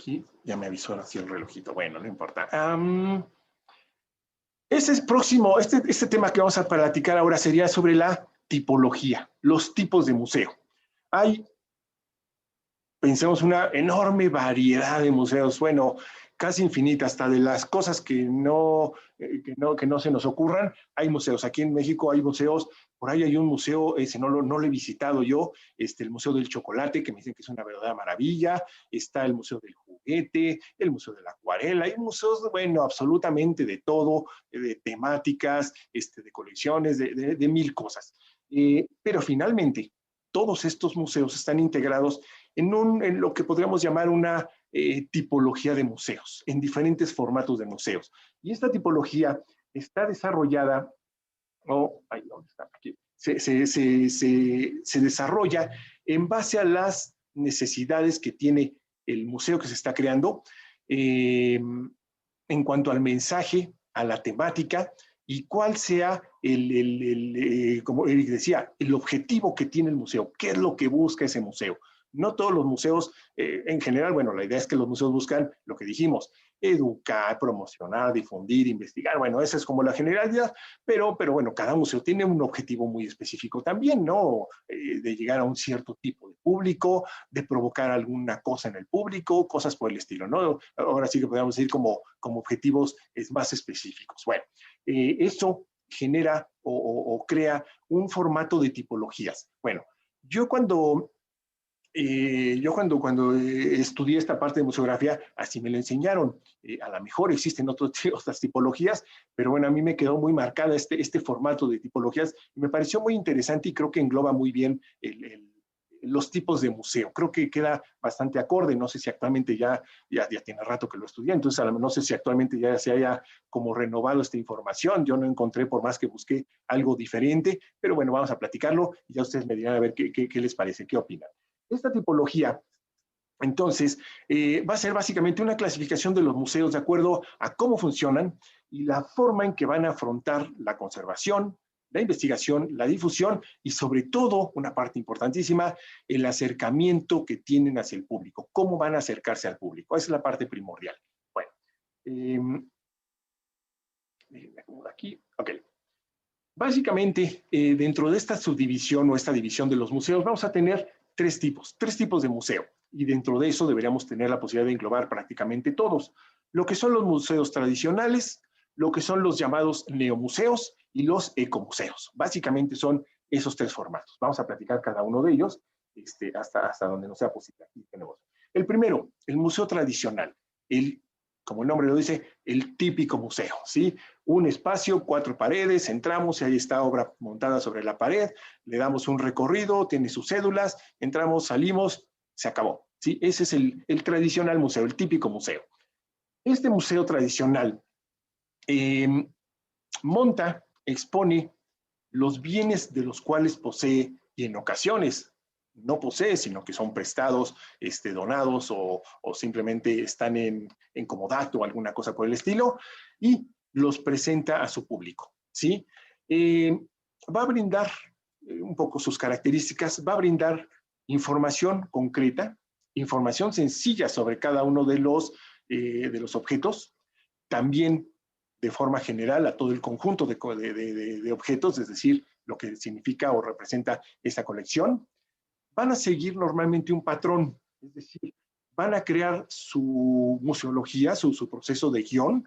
Aquí ya me avisó así el relojito. Bueno, no importa. Este es próximo, este tema que vamos a platicar ahora sería sobre la tipología, los tipos de museo. Hay, pensemos, una enorme variedad de museos, bueno, casi infinita, hasta de las cosas que no se nos ocurran. Hay museos, aquí en México hay museos, por ahí hay un museo, ese no lo he visitado yo, el Museo del Chocolate, que me dicen que es una verdadera maravilla, está el Museo del Juguete, el Museo de la Acuarela, hay museos, bueno, absolutamente de todo, de temáticas, de colecciones, de mil cosas. Pero finalmente, todos estos museos están integrados en lo que podríamos llamar una tipología de museos, en diferentes formatos de museos. Y esta tipología está desarrollada, ¿dónde está? Aquí. Se desarrolla en base a las necesidades que tiene el museo que se está creando, en cuanto al mensaje, a la temática, y cuál sea como Eric decía, el objetivo que tiene el museo, qué es lo que busca ese museo. No todos los museos, en general, bueno, la idea es que los museos buscan lo que dijimos, educar, promocionar, difundir, investigar, bueno, esa es como la generalidad, pero bueno, cada museo tiene un objetivo muy específico también, ¿no? De llegar a un cierto tipo de público, de provocar alguna cosa en el público, cosas por el estilo, ¿no? Ahora sí que podríamos decir como objetivos más específicos. Bueno, eso genera o crea un formato de tipologías. Bueno, yo cuando estudié esta parte de museografía, así me lo enseñaron. A lo mejor existen otras tipologías, pero bueno, a mí me quedó muy marcada este formato de tipologías y me pareció muy interesante y creo que engloba muy bien los tipos de museo. Creo que queda bastante acorde. No sé si actualmente ya tiene rato que lo estudié, entonces no sé si actualmente ya se haya como renovado esta información. Yo no encontré, por más que busqué, algo diferente, pero bueno, vamos a platicarlo y ya ustedes me dirán a ver qué les parece, qué opinan. Esta tipología, entonces, va a ser básicamente una clasificación de los museos de acuerdo a cómo funcionan y la forma en que van a afrontar la conservación, la investigación, la difusión y sobre todo, una parte importantísima, el acercamiento que tienen hacia el público, cómo van a acercarse al público. Esa es la parte primordial. Bueno, aquí, ok. Básicamente, dentro de esta subdivisión o esta división de los museos, vamos a tener tres tipos de museo. Y dentro de eso deberíamos tener la posibilidad de englobar prácticamente todos. Lo que son los museos tradicionales, lo que son los llamados neomuseos y los ecomuseos. Básicamente son esos tres formatos. Vamos a platicar cada uno de ellos hasta donde nos sea posible. Aquí tenemos. El primero, el museo tradicional. Como el nombre lo dice, el típico museo, ¿sí? Un espacio, 4 paredes, entramos y ahí está obra montada sobre la pared, le damos un recorrido, tiene sus cédulas, entramos, salimos, se acabó, ¿sí? Ese es el tradicional museo, el típico museo. Este museo tradicional monta, expone los bienes de los cuales posee y en ocasiones no posee, sino que son prestados, donados o simplemente están en comodato o alguna cosa por el estilo, y los presenta a su público, ¿sí? Va a brindar un poco sus características, va a brindar información concreta, información sencilla sobre cada uno de los objetos, también de forma general a todo el conjunto de objetos, es decir, lo que significa o representa esta colección. Van a seguir normalmente un patrón, es decir, van a crear su museología, su proceso de guión,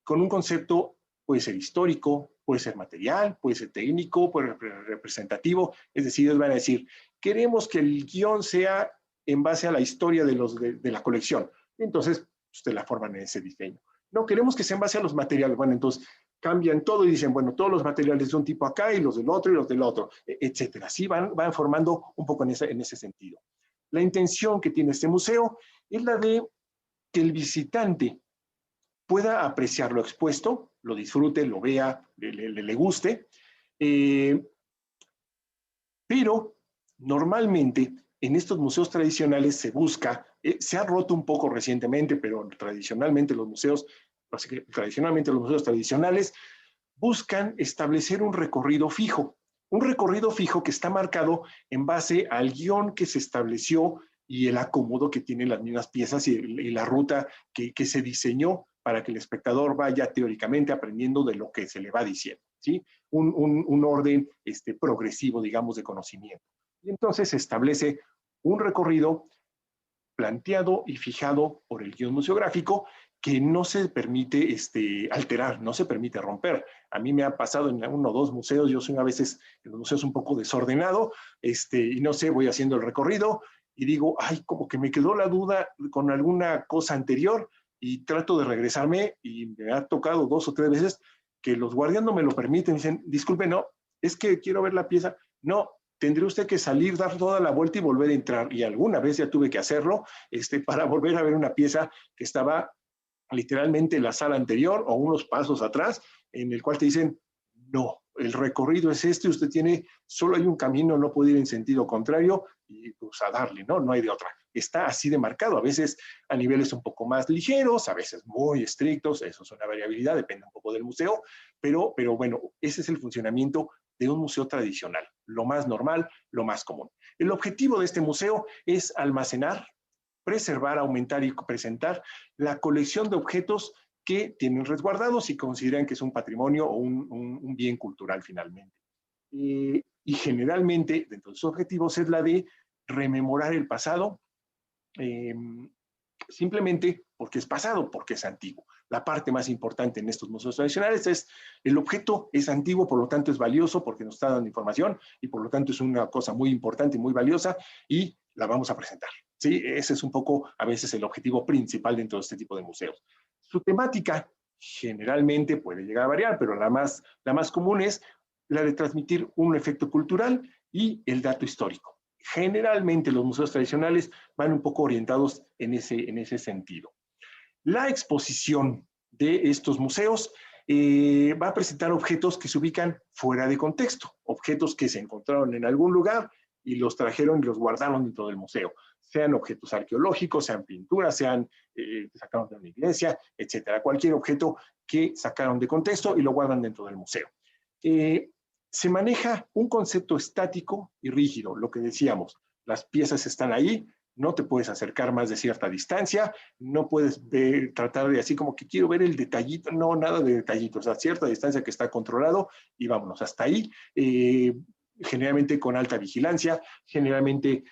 con un concepto, puede ser histórico, puede ser material, puede ser técnico, puede ser representativo, es decir, ellos van a decir, queremos que el guión sea en base a la historia de la colección, entonces ustedes la forman en ese diseño. No, queremos que sea en base a los materiales, bueno, entonces cambian todo y dicen, bueno, todos los materiales de un tipo acá y los del otro y los del otro, etcétera. Así van formando un poco en ese sentido. La intención que tiene este museo es la de que el visitante pueda apreciar lo expuesto, lo disfrute, lo vea, le guste, pero normalmente en estos museos tradicionales se busca, se ha roto un poco recientemente, pero tradicionalmente los museos tradicionales buscan establecer un recorrido fijo que está marcado en base al guión que se estableció y el acomodo que tienen las mismas piezas y la ruta que se diseñó para que el espectador vaya teóricamente aprendiendo de lo que se le va diciendo, ¿sí? Un orden progresivo, digamos, de conocimiento. Y entonces se establece un recorrido planteado y fijado por el guión museográfico que no se permite alterar, no se permite romper. A mí me ha pasado en uno o dos museos, yo soy a veces en los museos un poco desordenado, y no sé, voy haciendo el recorrido y digo, ay, como que me quedó la duda con alguna cosa anterior y trato de regresarme y me ha tocado 2 o 3 veces que los guardias no me lo permiten, dicen, disculpe, no, es que quiero ver la pieza. No, tendría usted que salir, dar toda la vuelta y volver a entrar. Y alguna vez ya tuve que hacerlo para volver a ver una pieza que estaba literalmente en la sala anterior o unos pasos atrás, en el cual te dicen, no, el recorrido es usted tiene, solo hay un camino, no puede ir en sentido contrario y pues a darle, ¿no? No hay de otra. Está así de marcado, a veces a niveles un poco más ligeros, a veces muy estrictos, eso es una variabilidad, depende un poco del museo, pero bueno, ese es el funcionamiento de un museo tradicional, lo más normal, lo más común. El objetivo de este museo es almacenar, preservar, aumentar y presentar la colección de objetos que tienen resguardados y consideran que es un patrimonio o un bien cultural finalmente. Y generalmente, dentro de sus objetivos, es la de rememorar el pasado, simplemente porque es pasado, porque es antiguo. La parte más importante en estos museos tradicionales es el objeto es antiguo, por lo tanto es valioso porque nos está dando información y por lo tanto es una cosa muy importante y muy valiosa y la vamos a presentar. ¿Sí? Ese es un poco a veces el objetivo principal dentro de este tipo de museos. Su temática generalmente puede llegar a variar, pero la más común es la de transmitir un efecto cultural y el dato histórico. Generalmente los museos tradicionales van un poco orientados en ese sentido. La exposición de estos museos va a presentar objetos que se ubican fuera de contexto, objetos que se encontraron en algún lugar y los trajeron y los guardaron dentro del museo, sean objetos arqueológicos, sean pinturas, sean sacaron de una iglesia, etcétera. Cualquier objeto que sacaron de contexto y lo guardan dentro del museo. Se maneja un concepto estático y rígido, lo que decíamos, las piezas están ahí, no te puedes acercar más de cierta distancia, no puedes tratar de así como que quiero ver el detallito, no, nada de detallitos, a cierta distancia que está controlado y vámonos hasta ahí, generalmente con alta vigilancia, generalmente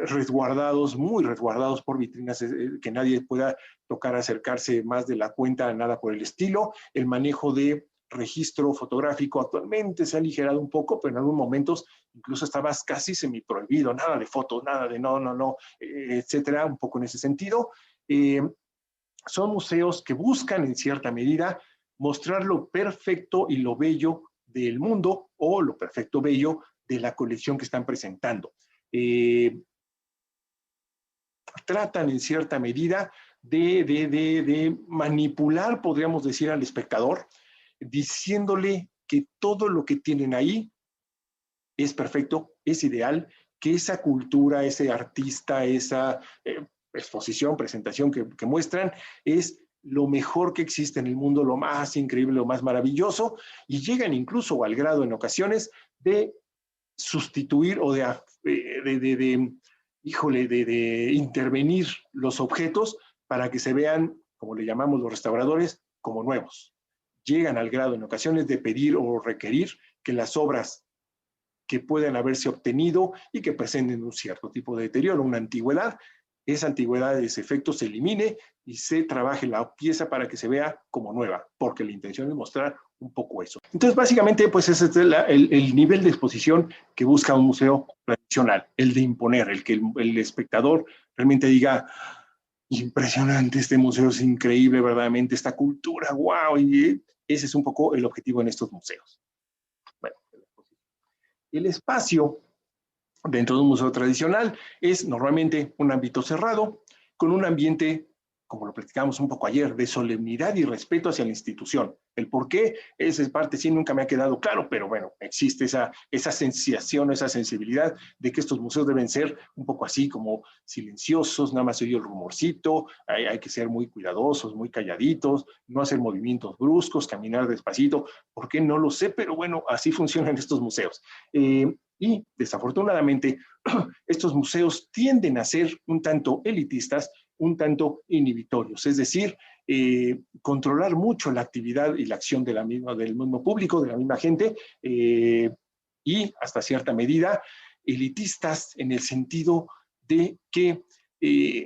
resguardados, muy resguardados por vitrinas que nadie pueda tocar, acercarse más de la cuenta, nada por el estilo, el manejo de registro fotográfico actualmente se ha aligerado un poco, pero en algunos momentos incluso estaba casi semi-prohibido, nada de fotos, nada de no, etcétera, un poco en ese sentido. Son museos que buscan en cierta medida mostrar lo perfecto y lo bello del mundo o lo perfecto bello de la colección que están presentando. Tratan en cierta medida de manipular, podríamos decir, al espectador, diciéndole que todo lo que tienen ahí es perfecto, es ideal, que esa cultura, ese artista, esa exposición, presentación que muestran es lo mejor que existe en el mundo, lo más increíble, lo más maravilloso, y llegan incluso al grado en ocasiones de sustituir o de intervenir los objetos para que se vean, como le llamamos los restauradores, como nuevos. Llegan al grado en ocasiones de pedir o requerir que las obras que puedan haberse obtenido y que presenten un cierto tipo de deterioro, una antigüedad, esa antigüedad, ese efecto se elimine y se trabaje la pieza para que se vea como nueva, porque la intención es mostrar un poco eso. Entonces, básicamente, pues ese es el nivel de exposición que busca un museo tradicional, el de imponer, el que el espectador realmente diga, impresionante, este museo es increíble, verdaderamente, esta cultura, wow, y ese es un poco el objetivo en estos museos. Bueno, el espacio dentro de un museo tradicional es normalmente un ámbito cerrado, con un ambiente, como lo platicamos un poco ayer, de solemnidad y respeto hacia la institución. El por qué, esa parte sí nunca me ha quedado claro, pero bueno, existe esa sensación, esa sensibilidad de que estos museos deben ser un poco así como silenciosos, nada más se oye el rumorcito, hay que ser muy cuidadosos, muy calladitos, no hacer movimientos bruscos, caminar despacito, ¿por qué? No lo sé, pero bueno, así funcionan estos museos. Y desafortunadamente, estos museos tienden a ser un tanto elitistas, un tanto inhibitorios, es decir, controlar mucho la actividad y la acción de del mismo público, de la misma gente, y hasta cierta medida elitistas en el sentido de que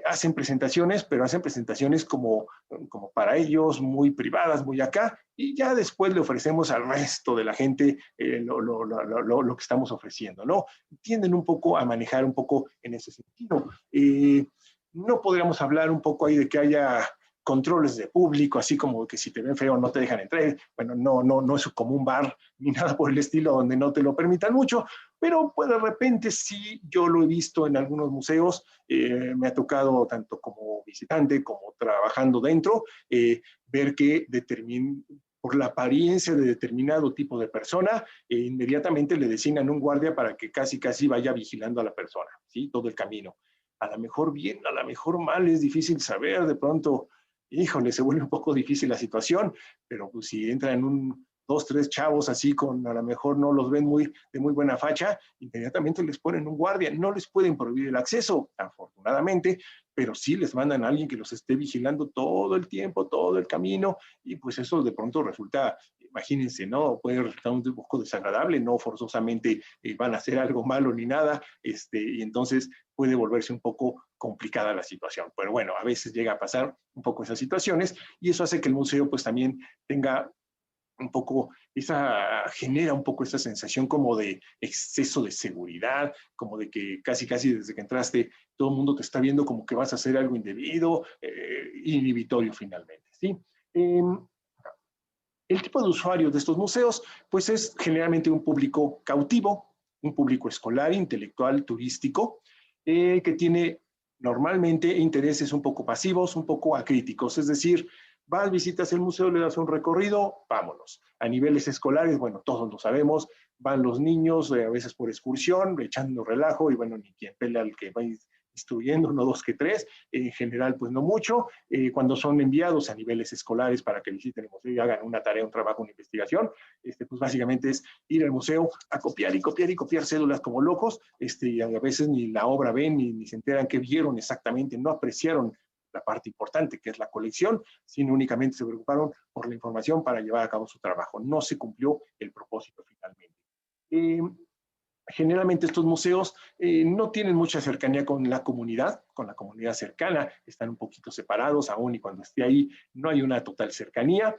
hacen presentaciones, pero hacen presentaciones como para ellos, muy privadas, muy acá, y ya después le ofrecemos al resto de la gente lo que estamos ofreciendo, ¿no? Tienden un poco a manejar un poco en ese sentido. No podríamos hablar un poco ahí de que haya controles de público, así como que si te ven feo no te dejan entrar. Bueno, no es como un bar ni nada por el estilo donde no te lo permitan mucho, pero pues de repente sí, yo lo he visto en algunos museos, me ha tocado tanto como visitante como trabajando dentro, ver que por la apariencia de determinado tipo de persona, inmediatamente le designan un guardia para que casi vaya vigilando a la persona, ¿sí? Todo el camino. A lo mejor bien, a lo mejor mal, es difícil saber, de pronto, híjole, se vuelve un poco difícil la situación, pero pues si entran dos, tres chavos así con, a lo mejor no los ven de muy buena facha, inmediatamente les ponen un guardia, no les pueden prohibir el acceso, afortunadamente, pero sí les mandan a alguien que los esté vigilando todo el tiempo, todo el camino, y pues eso de pronto resulta, imagínense, ¿no? Puede resultar un poco desagradable, no forzosamente van a hacer algo malo ni nada, y entonces puede volverse un poco complicada la situación. Pero bueno, a veces llega a pasar un poco esas situaciones y eso hace que el museo pues también tenga un poco, genera un poco esa sensación como de exceso de seguridad, como de que casi desde que entraste todo el mundo te está viendo como que vas a hacer algo indebido, inhibitorio finalmente, ¿sí? El tipo de usuario de estos museos pues es generalmente un público cautivo, un público escolar, intelectual, turístico, que tiene normalmente intereses un poco pasivos, un poco acríticos, es decir, vas, visitas el museo, le das un recorrido, vámonos. A niveles escolares, bueno, todos lo sabemos, van los niños, a veces por excursión, echando relajo, y bueno, ni quien pelea al que va instruyendo, no dos que tres, en general pues no mucho. Cuando son enviados a niveles escolares para que visiten el museo y hagan una tarea, un trabajo, una investigación, pues básicamente es ir al museo a copiar y copiar y copiar cédulas como locos, y a veces ni la obra ven, ni se enteran qué vieron exactamente, no apreciaron la parte importante que es la colección, sino únicamente se preocuparon por la información para llevar a cabo su trabajo. No se cumplió el propósito finalmente. Generalmente estos museos no tienen mucha cercanía con la comunidad cercana, están un poquito separados, aún y cuando esté ahí no hay una total cercanía,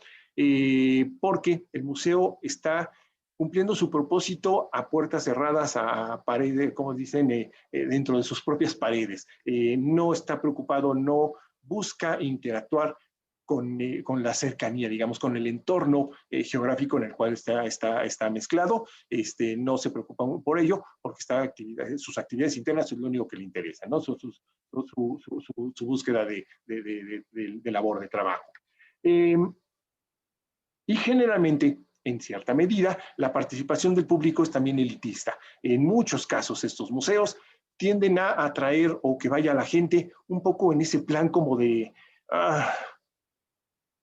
porque el museo está cumpliendo su propósito a puertas cerradas, a paredes, como dicen, dentro de sus propias paredes. No está preocupado, no busca interactuar con la cercanía, digamos, con el entorno geográfico en el cual está mezclado. No se preocupa por ello porque sus actividades internas es lo único que le interesa, ¿no? Su búsqueda de labor, de trabajo. Y generalmente, en cierta medida, la participación del público es también elitista. En muchos casos, estos museos tienden a atraer o que vaya la gente un poco en ese plan como de...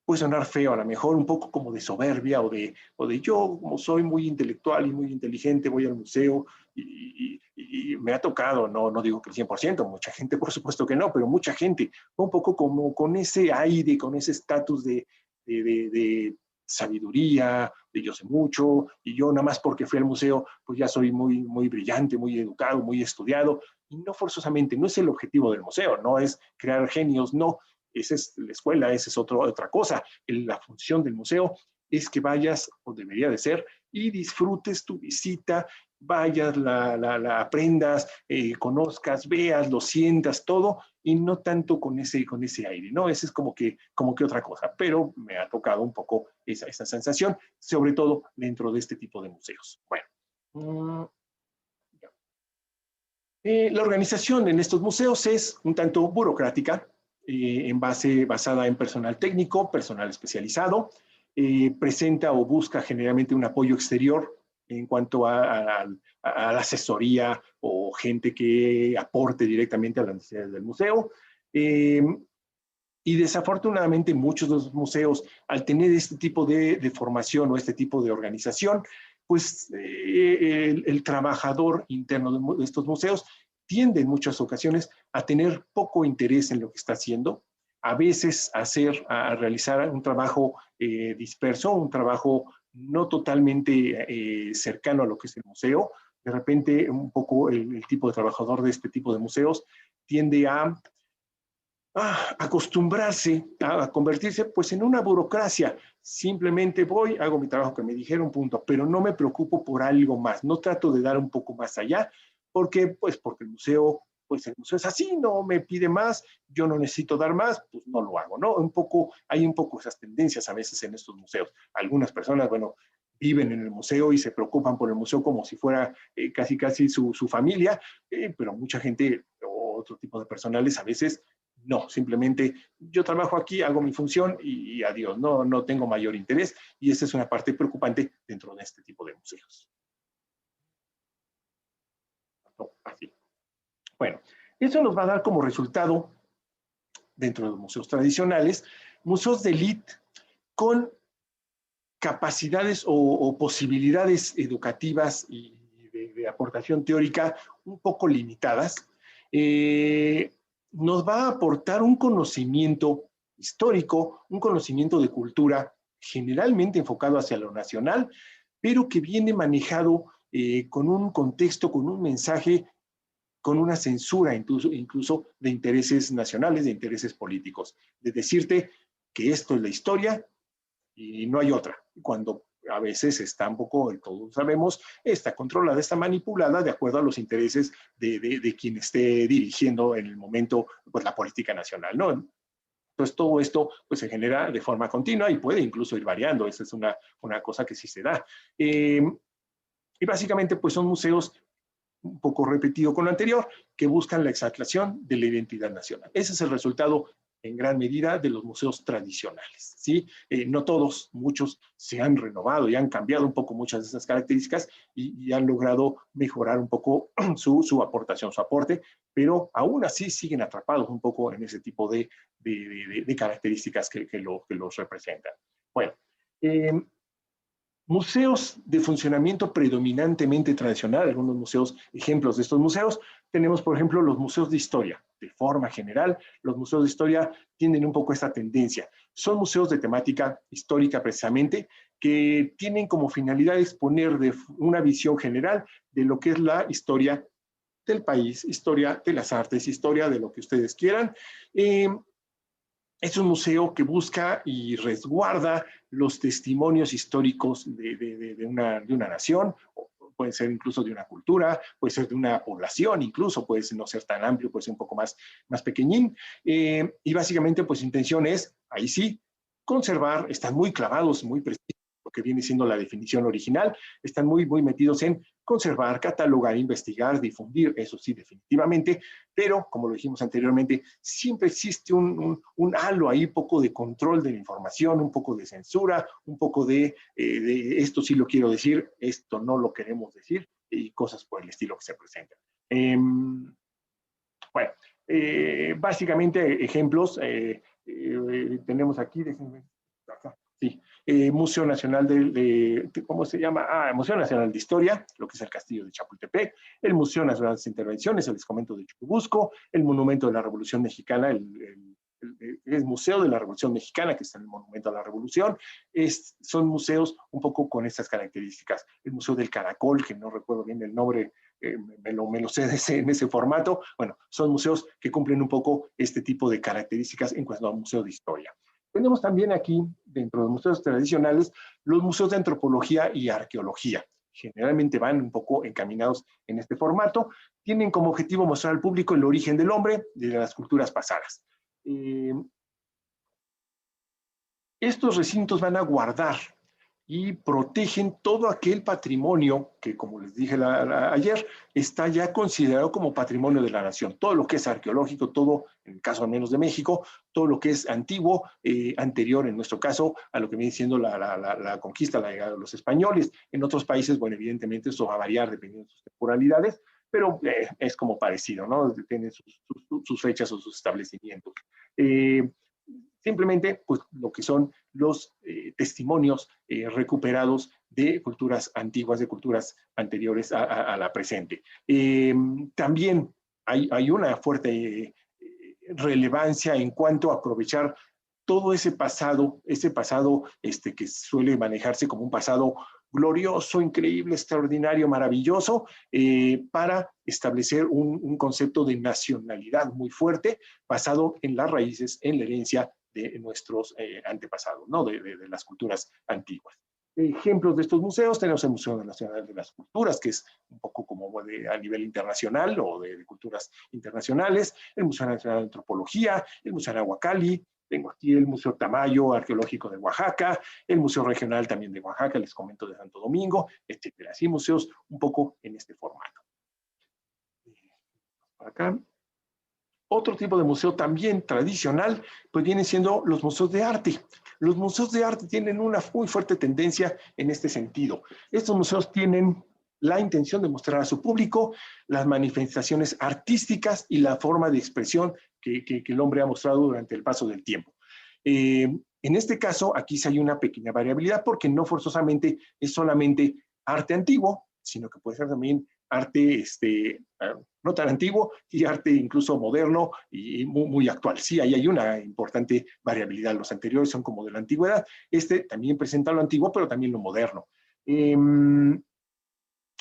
puede sonar feo a lo mejor, un poco como de soberbia o de yo, como soy muy intelectual y muy inteligente, voy al museo y me ha tocado, no digo que el 100%, mucha gente por supuesto que no, pero mucha gente, un poco como con ese aire, con ese estatus de sabiduría, de yo sé mucho, y yo nada más porque fui al museo, pues ya soy muy brillante, muy educado, muy estudiado, y no forzosamente, no es el objetivo del museo, no es crear genios, no, esa es la escuela, esa es otra cosa. La función del museo es que vayas, o debería de ser, y disfrutes tu visita, vayas, la aprendas, conozcas, veas, lo sientas todo, y no tanto con ese aire, ¿no? Ese es como que otra cosa, pero me ha tocado un poco esa sensación, sobre todo dentro de este tipo de museos. Bueno. La organización en estos museos es un tanto burocrática, basada en personal técnico, personal especializado, presenta o busca generalmente un apoyo exterior en cuanto a la asesoría o gente que aporte directamente a las necesidades del museo. Y desafortunadamente muchos de los museos, al tener este tipo de formación o este tipo de organización, pues el trabajador interno de estos museos tiende en muchas ocasiones a tener poco interés en lo que está haciendo, a veces a realizar un trabajo disperso, un trabajo no totalmente cercano a lo que es el museo. De repente, un poco el tipo de trabajador de este tipo de museos tiende a acostumbrarse, a convertirse pues en una burocracia. Simplemente voy, hago mi trabajo que me dijeron, punto, pero no me preocupo por algo más, no trato de dar un poco más allá, porque el museo, pues el museo es así, no me pide más, yo no necesito dar más, pues no lo hago, ¿no? Hay un poco esas tendencias a veces en estos museos. Algunas personas, bueno, viven en el museo y se preocupan por el museo como si fuera casi su familia, pero mucha gente o otro tipo de personales a veces no, simplemente yo trabajo aquí, hago mi función y adiós, no tengo mayor interés, y esa es una parte preocupante dentro de este tipo de museos. Así. Bueno, eso nos va a dar como resultado, dentro de los museos tradicionales, museos de élite con capacidades o posibilidades educativas y de aportación teórica un poco limitadas. Nos va a aportar un conocimiento histórico, un conocimiento de cultura generalmente enfocado hacia lo nacional, pero que viene manejado con un contexto, con un mensaje, con una censura incluso de intereses nacionales, de intereses políticos, de decirte que esto es la historia y no hay otra. Cuando a veces está un poco, todos sabemos, está controlada, está manipulada de acuerdo a los intereses de quien esté dirigiendo en el momento pues, la política nacional, ¿no? Entonces todo esto pues, se genera de forma continua y puede incluso ir variando, esa es una cosa que sí se da. Y básicamente pues son museos un poco repetido con lo anterior, que buscan la exaltación de la identidad nacional. Ese es el resultado en gran medida de los museos tradicionales, ¿sí? No todos, muchos se han renovado y han cambiado un poco muchas de esas características y han logrado mejorar un poco su aportación, su aporte, pero aún así siguen atrapados un poco en ese tipo de características que los representan. Bueno, museos de funcionamiento predominantemente tradicional, algunos museos, ejemplos de estos museos, tenemos por ejemplo los museos de historia. De forma general, los museos de historia tienen un poco esta tendencia. Son museos de temática histórica precisamente, que tienen como finalidad exponer una visión general de lo que es la historia del país, historia de las artes, historia de lo que ustedes quieran. Es un museo que busca y resguarda los testimonios históricos de una nación, puede ser incluso de una cultura, puede ser de una población, incluso puede no ser tan amplio, puede ser un poco más pequeñín. Y básicamente, pues, intención es, ahí sí, conservar, están muy clavados, muy precisos, lo que viene siendo la definición original, están muy metidos en conservar, catalogar, investigar, difundir, eso sí, definitivamente, pero, como lo dijimos anteriormente, siempre existe un halo ahí, poco de control de la información, un poco de censura, un poco de esto sí lo quiero decir, esto no lo queremos decir, y cosas por el estilo que se presentan. Bueno, básicamente ejemplos, tenemos aquí, déjenme, acá, sí, Museo Nacional ¿cómo se llama? Museo Nacional de Historia, lo que es el Castillo de Chapultepec, el Museo Nacional de Intervenciones, el Convento de Churubusco, el Monumento de la Revolución Mexicana, el Museo de la Revolución Mexicana, que está en el Monumento a la Revolución, son museos un poco con estas características. El Museo del Caracol, que no recuerdo bien el nombre, me lo sé en ese formato. Bueno, son museos que cumplen un poco este tipo de características en cuanto a museo de historia. Tenemos también aquí, dentro de los museos tradicionales, los museos de antropología y arqueología. Generalmente van un poco encaminados en este formato. Tienen como objetivo mostrar al público el origen del hombre de las culturas pasadas. Estos recintos van a guardar y protegen todo aquel patrimonio que, como les dije ayer, está ya considerado como patrimonio de la nación. Todo lo que es arqueológico, todo, en el caso al menos de México, todo lo que es antiguo, anterior en nuestro caso a lo que viene siendo la conquista, la llegada de los españoles. En otros países, bueno, evidentemente eso va a variar dependiendo de sus temporalidades, pero es como parecido, ¿no? Tienen sus fechas o sus establecimientos. Simplemente, pues, lo que son los testimonios recuperados de culturas antiguas, de culturas anteriores a la presente. También hay una fuerte relevancia en cuanto a aprovechar todo ese pasado que suele manejarse como un pasado glorioso, increíble, extraordinario, maravilloso, para establecer un concepto de nacionalidad muy fuerte, basado en las raíces, en la herencia de nuestros antepasados, ¿no? De las culturas antiguas. Ejemplos de estos museos, tenemos el Museo Nacional de las Culturas, que es un poco como a nivel internacional o de culturas internacionales, el Museo Nacional de Antropología, el Museo Nahuacalli, tengo aquí el Museo Tamayo Arqueológico de Oaxaca, el Museo Regional también de Oaxaca, les comento de Santo Domingo, etcétera. Así museos un poco en este formato. Por acá. Otro tipo de museo también tradicional, pues vienen siendo los museos de arte. Los museos de arte tienen una muy fuerte tendencia en este sentido. Estos museos tienen la intención de mostrar a su público las manifestaciones artísticas y la forma de expresión que el hombre ha mostrado durante el paso del tiempo. En este caso, aquí sí hay una pequeña variabilidad porque no forzosamente es solamente arte antiguo, sino que puede ser también arte no tan antiguo y arte incluso moderno y muy, muy actual. Sí, ahí hay una importante variabilidad. Los anteriores son como de la antigüedad. También presenta lo antiguo, pero también lo moderno.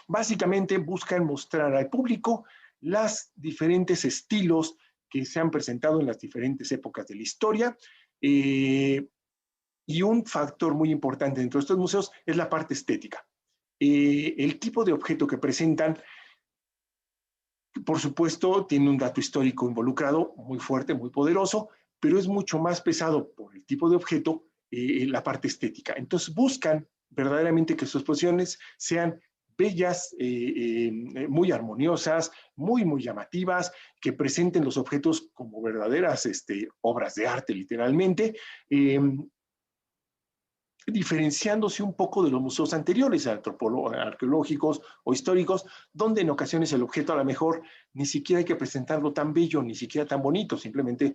Básicamente buscan mostrar al público los diferentes estilos que se han presentado en las diferentes épocas de la historia. Y un factor muy importante dentro de estos museos es la parte estética. El tipo de objeto que presentan, por supuesto, tiene un dato histórico involucrado muy fuerte, muy poderoso, pero es mucho más pesado por el tipo de objeto la parte estética. Entonces buscan verdaderamente que sus exposiciones sean bellas, muy armoniosas, muy, muy llamativas, que presenten los objetos como verdaderas obras de arte, literalmente, diferenciándose un poco de los museos anteriores, arqueológicos o históricos, donde en ocasiones el objeto a lo mejor ni siquiera hay que presentarlo tan bello, ni siquiera tan bonito, simplemente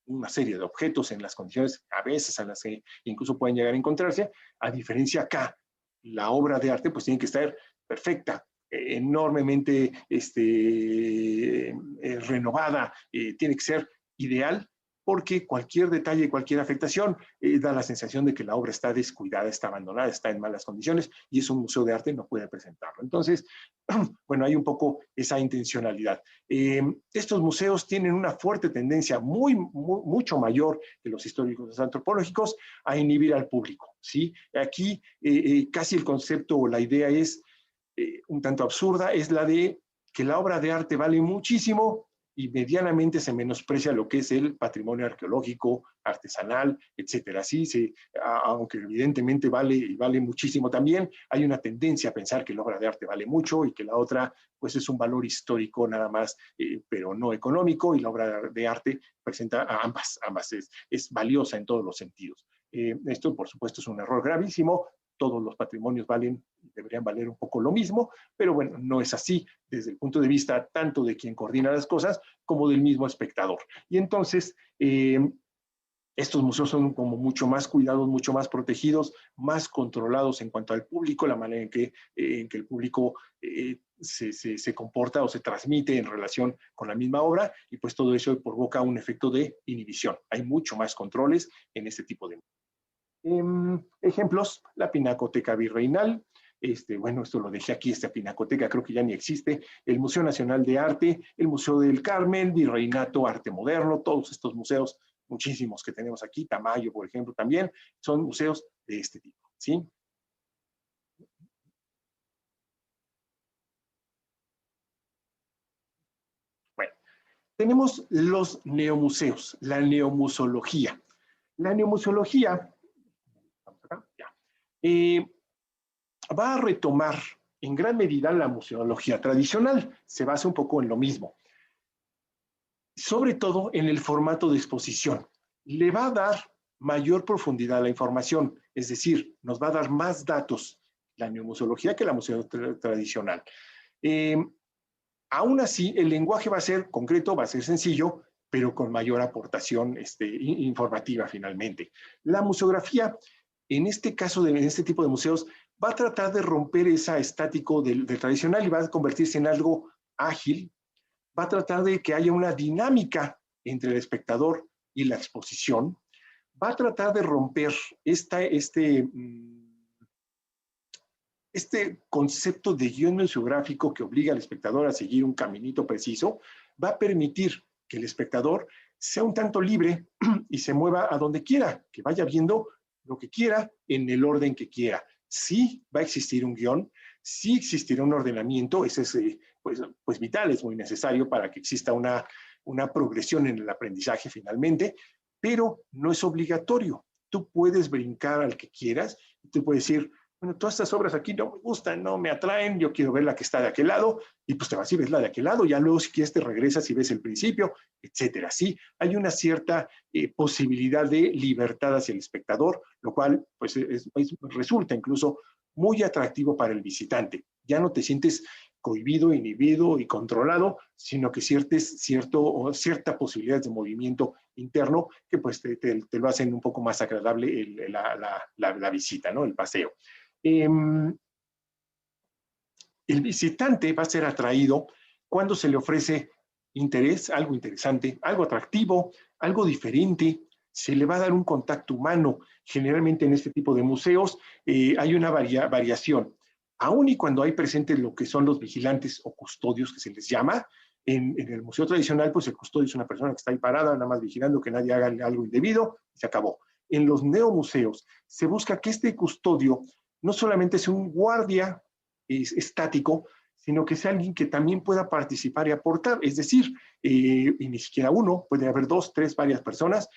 una serie de objetos en las condiciones a veces a las que incluso pueden llegar a encontrarse, a diferencia acá, la obra de arte pues tiene que estar perfecta, enormemente renovada, tiene que ser ideal, porque cualquier detalle, cualquier afectación da la sensación de que la obra está descuidada, está abandonada, está en malas condiciones y es un museo de arte, no puede presentarlo. Entonces, bueno, hay un poco esa intencionalidad. Estos museos tienen una fuerte tendencia mucho mayor que los históricos los antropológicos a inhibir al público, ¿sí? Aquí casi el concepto o la idea es un tanto absurda, es la de que la obra de arte vale muchísimo y medianamente se menosprecia lo que es el patrimonio arqueológico, artesanal, etcétera. Sí, aunque evidentemente vale muchísimo también, hay una tendencia a pensar que la obra de arte vale mucho y que la otra pues es un valor histórico nada más, pero no económico, y la obra de arte presenta a ambas es valiosa en todos los sentidos. Esto, por supuesto, es un error gravísimo. Todos los patrimonios deberían valer un poco lo mismo, pero bueno, no es así desde el punto de vista tanto de quien coordina las cosas como del mismo espectador. Y entonces, estos museos son como mucho más cuidados, mucho más protegidos, más controlados en cuanto al público, la manera en que el público se comporta o se transmite en relación con la misma obra, y pues todo eso provoca un efecto de inhibición. Hay mucho más controles en este tipo de ejemplos, la Pinacoteca Virreinal. Bueno, esto lo dejé aquí, esta pinacoteca creo que ya ni existe, el Museo Nacional de Arte, el Museo del Carmen, Virreinato, Arte Moderno, todos estos museos, muchísimos que tenemos aquí, Tamayo, por ejemplo, también, son museos de este tipo, ¿sí? Bueno, tenemos los neomuseos, la neomuseología. La neomuseología, vamos acá, ya, va a retomar en gran medida la museología tradicional, se basa un poco en lo mismo, sobre todo en el formato de exposición. Le va a dar mayor profundidad a la información, es decir, nos va a dar más datos la neomuseología que la museología tradicional. Aún así, el lenguaje va a ser concreto, va a ser sencillo, pero con mayor aportación informativa finalmente. La museografía, en este caso, en este tipo de museos, va a tratar de romper esa estático del tradicional y va a convertirse en algo ágil, va a tratar de que haya una dinámica entre el espectador y la exposición, va a tratar de romper este concepto de guión museográfico que obliga al espectador a seguir un caminito preciso, va a permitir que el espectador sea un tanto libre y se mueva a donde quiera, que vaya viendo lo que quiera en el orden que quiera. Sí va a existir un guión, sí existirá un ordenamiento, ese es pues vital, es muy necesario para que exista una progresión en el aprendizaje finalmente, pero no es obligatorio. Tú puedes brincar al que quieras y tú puedes decir, bueno, todas estas obras aquí no me gustan, no me atraen, yo quiero ver la que está de aquel lado, y pues te vas y ves la de aquel lado, ya luego si quieres te regresas y ves el principio, etcétera. Sí, hay una cierta posibilidad de libertad hacia el espectador, lo cual pues resulta incluso muy atractivo para el visitante. Ya no te sientes cohibido, inhibido y controlado, sino que cierta posibilidad de movimiento interno que pues te lo hacen un poco más agradable la visita, ¿no? El paseo. El visitante va a ser atraído cuando se le ofrece interés, algo interesante, algo atractivo, algo diferente, se le va a dar un contacto humano. Generalmente en este tipo de museos hay una variación. Aún y cuando hay presentes lo que son los vigilantes o custodios, que se les llama, en el museo tradicional, pues el custodio es una persona que está ahí parada, nada más vigilando que nadie haga algo indebido, y se acabó. En los neomuseos se busca que este custodio no solamente es un guardia estático, sino que sea alguien que también pueda participar y aportar. Es decir, y ni siquiera uno, puede haber dos, tres, varias personas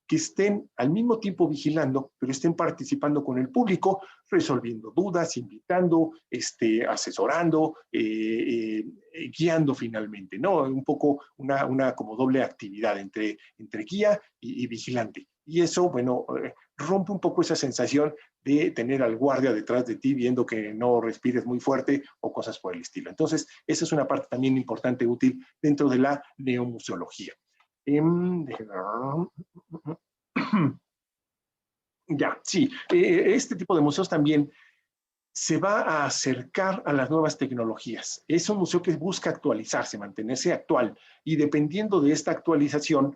que estén al mismo tiempo vigilando, pero estén participando con el público, resolviendo dudas, invitando, asesorando, guiando finalmente, ¿no? Un poco una como doble actividad entre guía y vigilante. Y eso, bueno, rompe un poco esa sensación de tener al guardia detrás de ti viendo que no respires muy fuerte o cosas por el estilo. Entonces, esa es una parte también importante, útil dentro de la neomuseología. Ya, sí, este tipo de museos también se va a acercar a las nuevas tecnologías. Es un museo que busca actualizarse, mantenerse actual, y dependiendo de esta actualización,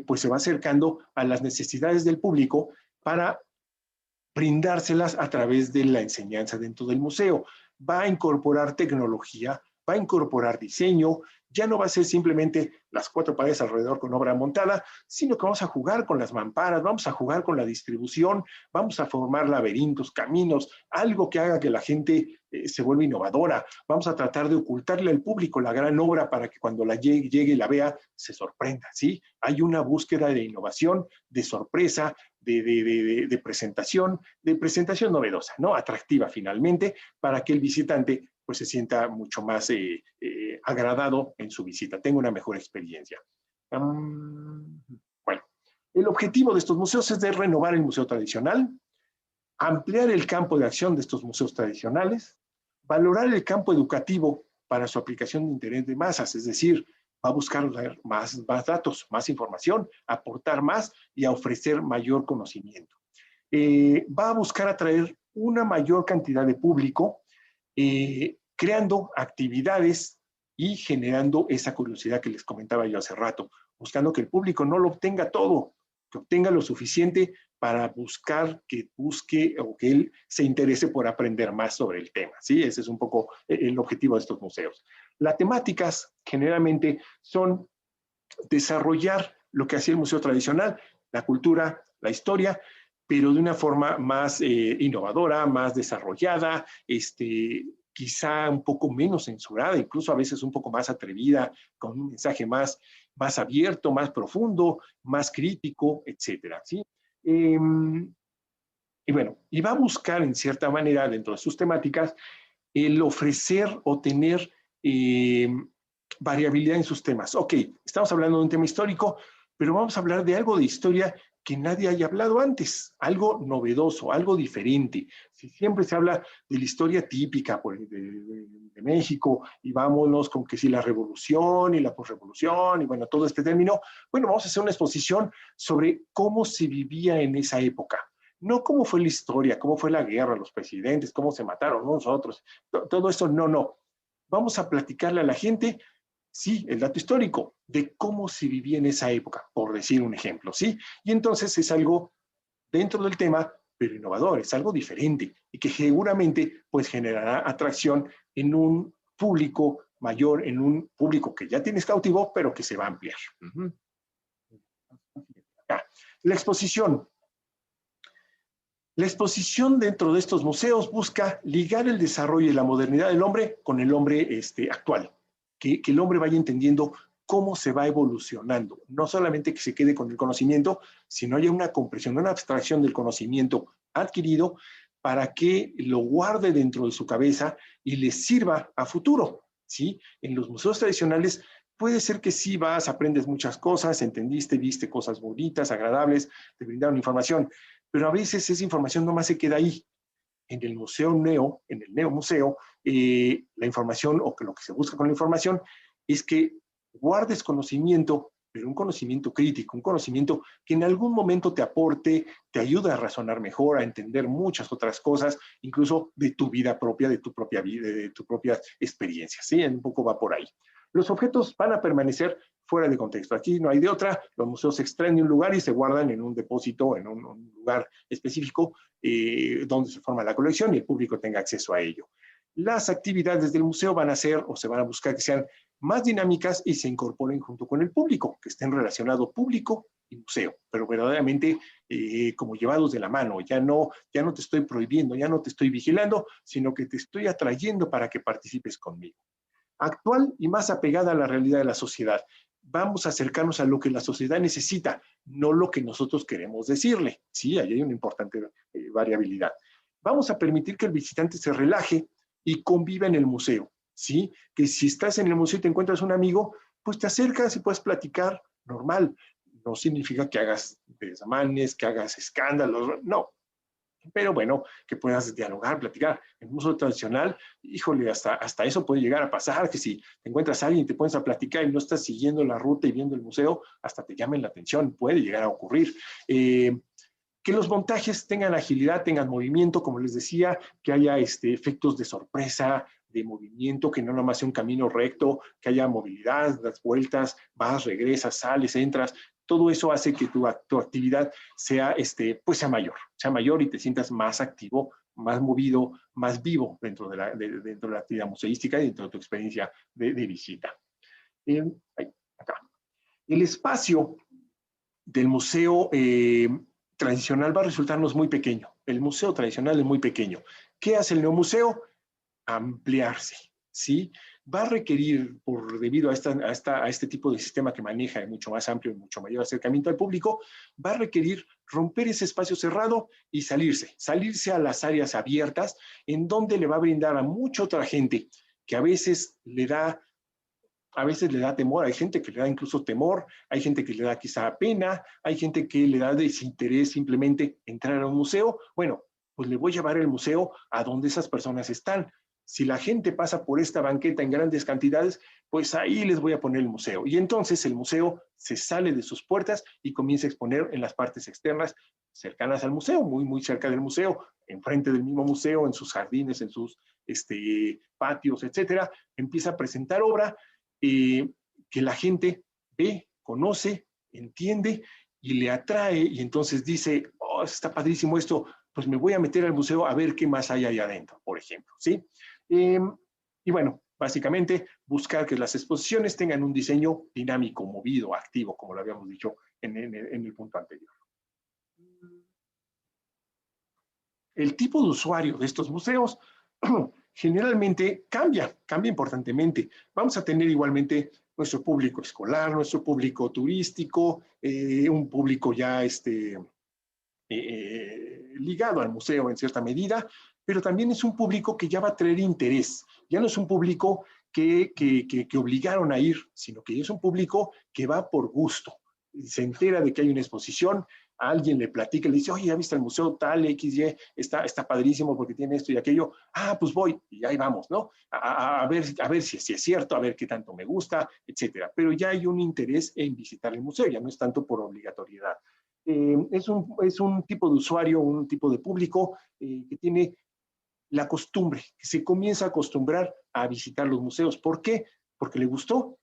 pues se va acercando a las necesidades del público para brindárselas a través de la enseñanza dentro del museo. Va a incorporar tecnología, va a incorporar diseño, ya no va a ser simplemente las cuatro paredes alrededor con obra montada, sino que vamos a jugar con las mamparas, vamos a jugar con la distribución, vamos a formar laberintos, caminos, algo que haga que la gente se vuelva innovadora. Vamos a tratar de ocultarle al público la gran obra para que cuando la llegue y la vea, se sorprenda, ¿sí? Hay una búsqueda de innovación, de sorpresa, de presentación novedosa, ¿no? Atractiva finalmente, para que el visitante pues se sienta mucho más agradado en su visita, tenga una mejor experiencia. Bueno, el objetivo de estos museos es de renovar el museo tradicional, ampliar el campo de acción de estos museos tradicionales, valorar el campo educativo para su aplicación de interés de masas, es decir, va a buscar más datos, más información, aportar más y a ofrecer mayor conocimiento. Va a buscar atraer una mayor cantidad de público, creando actividades y generando esa curiosidad que les comentaba yo hace rato, buscando que el público no lo obtenga todo, que obtenga lo suficiente para buscar que busque o que él se interese por aprender más sobre el tema, ¿sí? Ese es un poco el objetivo de estos museos. Las temáticas generalmente son desarrollar lo que hacía el museo tradicional, la cultura, la historia, pero de una forma más innovadora, más desarrollada, quizá un poco menos censurada, incluso a veces un poco más atrevida, con un mensaje más abierto, más profundo, más crítico, etcétera, ¿sí? Y bueno, y va a buscar en cierta manera dentro de sus temáticas el ofrecer o tener variabilidad en sus temas. Ok, estamos hablando de un tema histórico, pero vamos a hablar de algo de historia que nadie haya hablado antes, algo novedoso, algo diferente. Si siempre se habla de la historia típica de México y vámonos con que si la revolución y la posrevolución y bueno, todo este término, bueno, vamos a hacer una exposición sobre cómo se vivía en esa época. No cómo fue la historia, cómo fue la guerra, los presidentes, cómo se mataron nosotros, todo eso no, no. Vamos a platicarle a la gente, sí, el dato histórico, de cómo se vivía en esa época, por decir un ejemplo, ¿sí? Y entonces es algo dentro del tema, pero innovador, es algo diferente y que seguramente pues generará atracción en un público mayor, en un público que ya tienes cautivo, pero que se va a ampliar. La exposición. La exposición dentro de estos museos busca ligar el desarrollo y la modernidad del hombre con el hombre actual, que el hombre vaya entendiendo cómo se va evolucionando, no solamente que se quede con el conocimiento, sino haya una comprensión, una abstracción del conocimiento adquirido para que lo guarde dentro de su cabeza y le sirva a futuro, ¿sí? En los museos tradicionales puede ser que sí vas, aprendes muchas cosas, entendiste, viste cosas bonitas, agradables, te brindaron información, pero a veces esa información nomás se queda ahí. En el Museo Neo, en el Neo Museo, la información o que lo que se busca con la información es que guardes conocimiento, pero un conocimiento crítico, un conocimiento que en algún momento te aporte, te ayude a razonar mejor, a entender muchas otras cosas, incluso de tu vida propia, de tu propia vida, de tu propia experiencia, ¿sí? Un poco va por ahí. Los objetos van a permanecer fuera de contexto. Aquí no hay de otra, los museos se extraen de un lugar y se guardan en un depósito, en un lugar específico donde se forma la colección y el público tenga acceso a ello. Las actividades del museo van a ser o se van a buscar que sean más dinámicas y se incorporen junto con el público, que estén relacionados público y museo, pero verdaderamente como llevados de la mano. Ya no te estoy prohibiendo, ya no te estoy vigilando, sino que te estoy atrayendo para que participes conmigo. Actual y más apegada a la realidad de la sociedad. Vamos a acercarnos a lo que la sociedad necesita, no lo que nosotros queremos decirle. Sí, ahí hay una importante variabilidad. Vamos a permitir que el visitante se relaje y conviva en el museo. ¿Sí? Que si estás en el museo y te encuentras un amigo, pues te acercas y puedes platicar normal. No significa que hagas desmanes, que hagas escándalos, no. Pero bueno, que puedas dialogar, platicar. En un museo tradicional, híjole, hasta eso puede llegar a pasar, que si te encuentras a alguien y te pones a platicar y no estás siguiendo la ruta y viendo el museo, hasta te llamen la atención, puede llegar a ocurrir. Que los montajes tengan agilidad, tengan movimiento, como les decía, que haya efectos de sorpresa, de movimiento, que no nomás sea un camino recto, que haya movilidad, das vueltas, vas, regresas, sales, entras. Todo eso hace que tu actividad sea, pues sea mayor y te sientas más activo, más movido, más vivo dentro de la actividad museística y dentro de tu experiencia de visita. Acá. El espacio del museo tradicional va a resultarnos muy pequeño. El museo tradicional es muy pequeño. ¿Qué hace el neomuseo? Ampliarse, ¿sí? Va a requerir, debido a este tipo de sistema que maneja de mucho más amplio y mucho mayor acercamiento al público, va a requerir romper ese espacio cerrado y salirse a las áreas abiertas, en donde le va a brindar a mucha otra gente que a veces le da temor, hay gente que le da incluso temor, hay gente que le da quizá pena, hay gente que le da desinterés simplemente entrar a un museo. Bueno, pues le voy a llevar el museo a donde esas personas están. Si la gente pasa por esta banqueta en grandes cantidades, pues ahí les voy a poner el museo. Y entonces el museo se sale de sus puertas y comienza a exponer en las partes externas cercanas al museo, muy, muy cerca del museo, enfrente del mismo museo, en sus jardines, en sus patios, etcétera. Empieza a presentar obra que la gente ve, conoce, entiende y le atrae y entonces dice, oh, está padrísimo esto, pues me voy a meter al museo a ver qué más hay ahí adentro, por ejemplo, ¿sí? Y bueno, básicamente buscar que las exposiciones tengan un diseño dinámico, movido, activo, como lo habíamos dicho en el punto anterior. El tipo de usuario de estos museos generalmente cambia importantemente. Vamos a tener igualmente nuestro público escolar, nuestro público turístico, un público ya ligado al museo en cierta medida, pero también es un público que ya va a traer interés. Ya no es un público que obligaron a ir, sino que es un público que va por gusto. Se entera de que hay una exposición, a alguien le platica, le dice, oye, ¿ya viste el museo tal, XY? Está padrísimo porque tiene esto y aquello. Ah, pues voy, y ahí vamos, ¿no? A ver si es cierto, a ver qué tanto me gusta, etcétera. Pero ya hay un interés en visitar el museo, ya no es tanto por obligatoriedad. Es un tipo de usuario, un tipo de público que tiene la costumbre, que se comienza a acostumbrar a visitar los museos. ¿Por qué? Porque le gustó,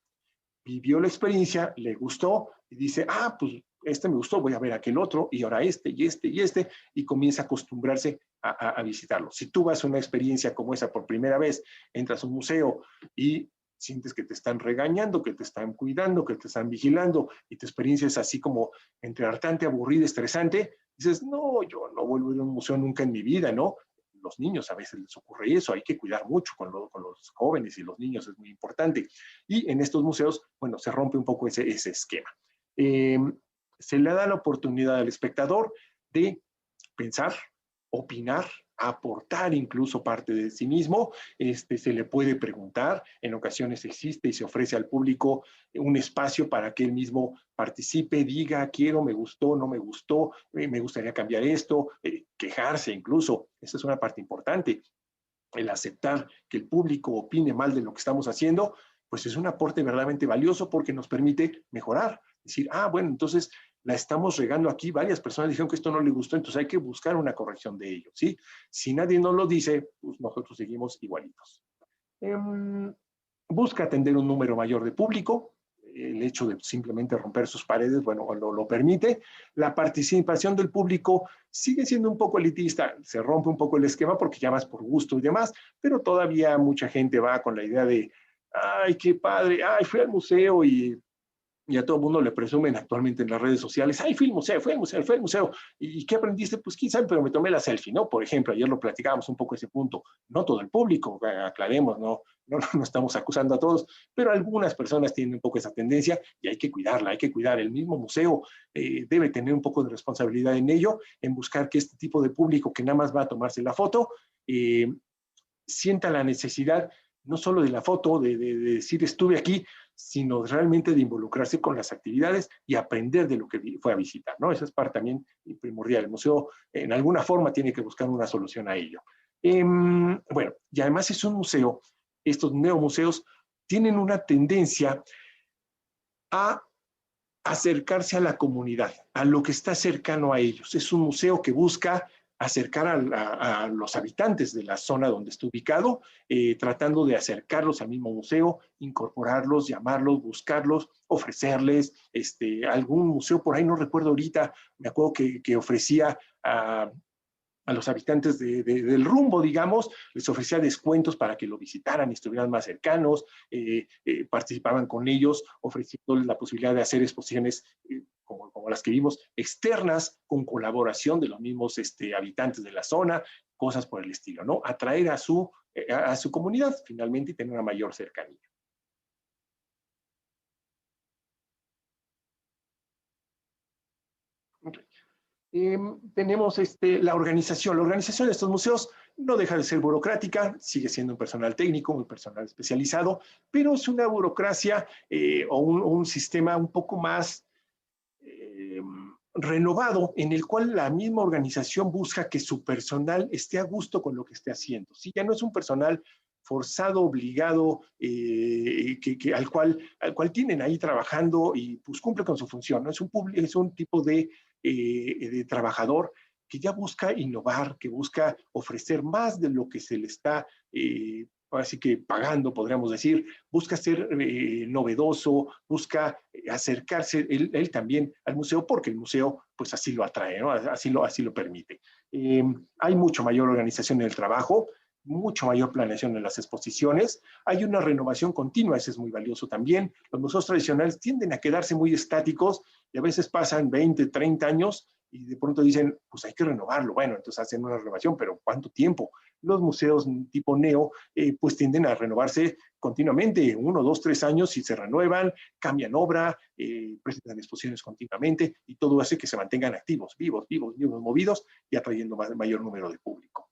vivió la experiencia, le gustó y dice, ah, pues este me gustó, voy a ver aquel otro y ahora este y este y este, y comienza a acostumbrarse a visitarlo. Si tú vas a una experiencia como esa por primera vez, entras a un museo y sientes que te están regañando, que te están cuidando, que te están vigilando y tu experiencia es así como entre hartante, aburrida, estresante, dices, no, yo no vuelvo a ir a un museo nunca en mi vida, ¿no? Los niños a veces les ocurre eso, hay que cuidar mucho con los jóvenes y los niños, es muy importante. Y en estos museos, bueno, se rompe un poco ese esquema. Eh, Se le da la oportunidad al espectador de pensar, opinar, aportar incluso parte de sí mismo. Se le puede preguntar, en ocasiones existe y se ofrece al público un espacio para que él mismo participe, diga, quiero, me gustó, no me gustó, me gustaría cambiar esto, quejarse incluso. Esa es una parte importante. El aceptar que el público opine mal de lo que estamos haciendo, pues es un aporte verdaderamente valioso porque nos permite mejorar. Decir, ah, bueno, entonces la estamos regando aquí, varias personas dijeron que esto no le gustó, entonces hay que buscar una corrección de ello, ¿sí? Si nadie nos lo dice, pues nosotros seguimos igualitos. Busca atender un número mayor de público, el hecho de simplemente romper sus paredes, bueno, lo permite. La participación del público sigue siendo un poco elitista, se rompe un poco el esquema porque ya vas por gusto y demás, pero todavía mucha gente va con la idea de, ay, qué padre, ay, fui al museo y a todo el mundo le presumen actualmente en las redes sociales, ay, fui al museo, fui al museo, fui al museo. ¿Y qué aprendiste? Pues quién sabe, pero me tomé la selfie, ¿no? Por ejemplo, ayer lo platicábamos un poco ese punto. No todo el público, aclaremos, no estamos acusando a todos, pero algunas personas tienen un poco esa tendencia y hay que cuidarla, hay que cuidar. El mismo museo debe tener un poco de responsabilidad en ello, en buscar que este tipo de público que nada más va a tomarse la foto, sienta la necesidad no solo de la foto, de decir estuve aquí, sino realmente de involucrarse con las actividades y aprender de lo que fue a visitar, ¿no? Esa es parte también primordial. El museo, en alguna forma, tiene que buscar una solución a ello. Bueno, y además es un museo, estos neomuseos tienen una tendencia a acercarse a la comunidad, a lo que está cercano a ellos. Es un museo que busca acercar a los habitantes de la zona donde está ubicado, tratando de acercarlos al mismo museo, incorporarlos, llamarlos, buscarlos, ofrecerles algún museo por ahí, no recuerdo ahorita, me acuerdo que ofrecía a los habitantes del rumbo, digamos, les ofrecía descuentos para que lo visitaran y estuvieran más cercanos, participaban con ellos, ofreciéndoles la posibilidad de hacer exposiciones como las que vimos, externas, con colaboración de los mismos habitantes de la zona, cosas por el estilo, ¿no? Atraer a su comunidad, finalmente, y tener una mayor cercanía. Okay. Tenemos la organización. La organización de estos museos no deja de ser burocrática, sigue siendo un personal técnico, un personal especializado, pero es una burocracia o un sistema un poco más renovado, en el cual la misma organización busca que su personal esté a gusto con lo que esté haciendo. Si ya no es un personal forzado, obligado, al cual tienen ahí trabajando y pues cumple con su función, ¿no? Es un tipo de trabajador que ya busca innovar, que busca ofrecer más de lo que se le está así que pagando, podríamos decir, busca ser novedoso, busca acercarse él también al museo, porque el museo pues así lo atrae, ¿no? Así lo permite. Hay mucho mayor organización en el trabajo, mucho mayor planeación en las exposiciones, hay una renovación continua, eso es muy valioso también. Los museos tradicionales tienden a quedarse muy estáticos y a veces pasan 20, 30 años y de pronto dicen, pues hay que renovarlo. Bueno, entonces hacen una renovación, pero ¿cuánto tiempo? Los museos tipo neo pues tienden a renovarse continuamente, 1, 2, 3 años y se renuevan, cambian obra, presentan exposiciones continuamente y todo hace que se mantengan activos, vivos, movidos y atrayendo mayor número de público.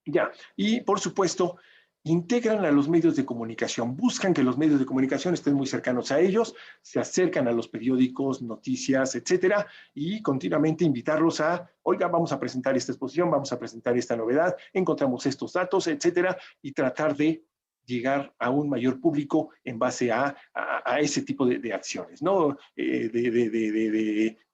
Ya, y por supuesto, integran a los medios de comunicación, buscan que los medios de comunicación estén muy cercanos a ellos, se acercan a los periódicos, noticias, etcétera, y continuamente invitarlos a, oiga, vamos a presentar esta exposición, vamos a presentar esta novedad, encontramos estos datos, etcétera, y tratar de llegar a un mayor público en base a ese tipo de acciones, ¿no?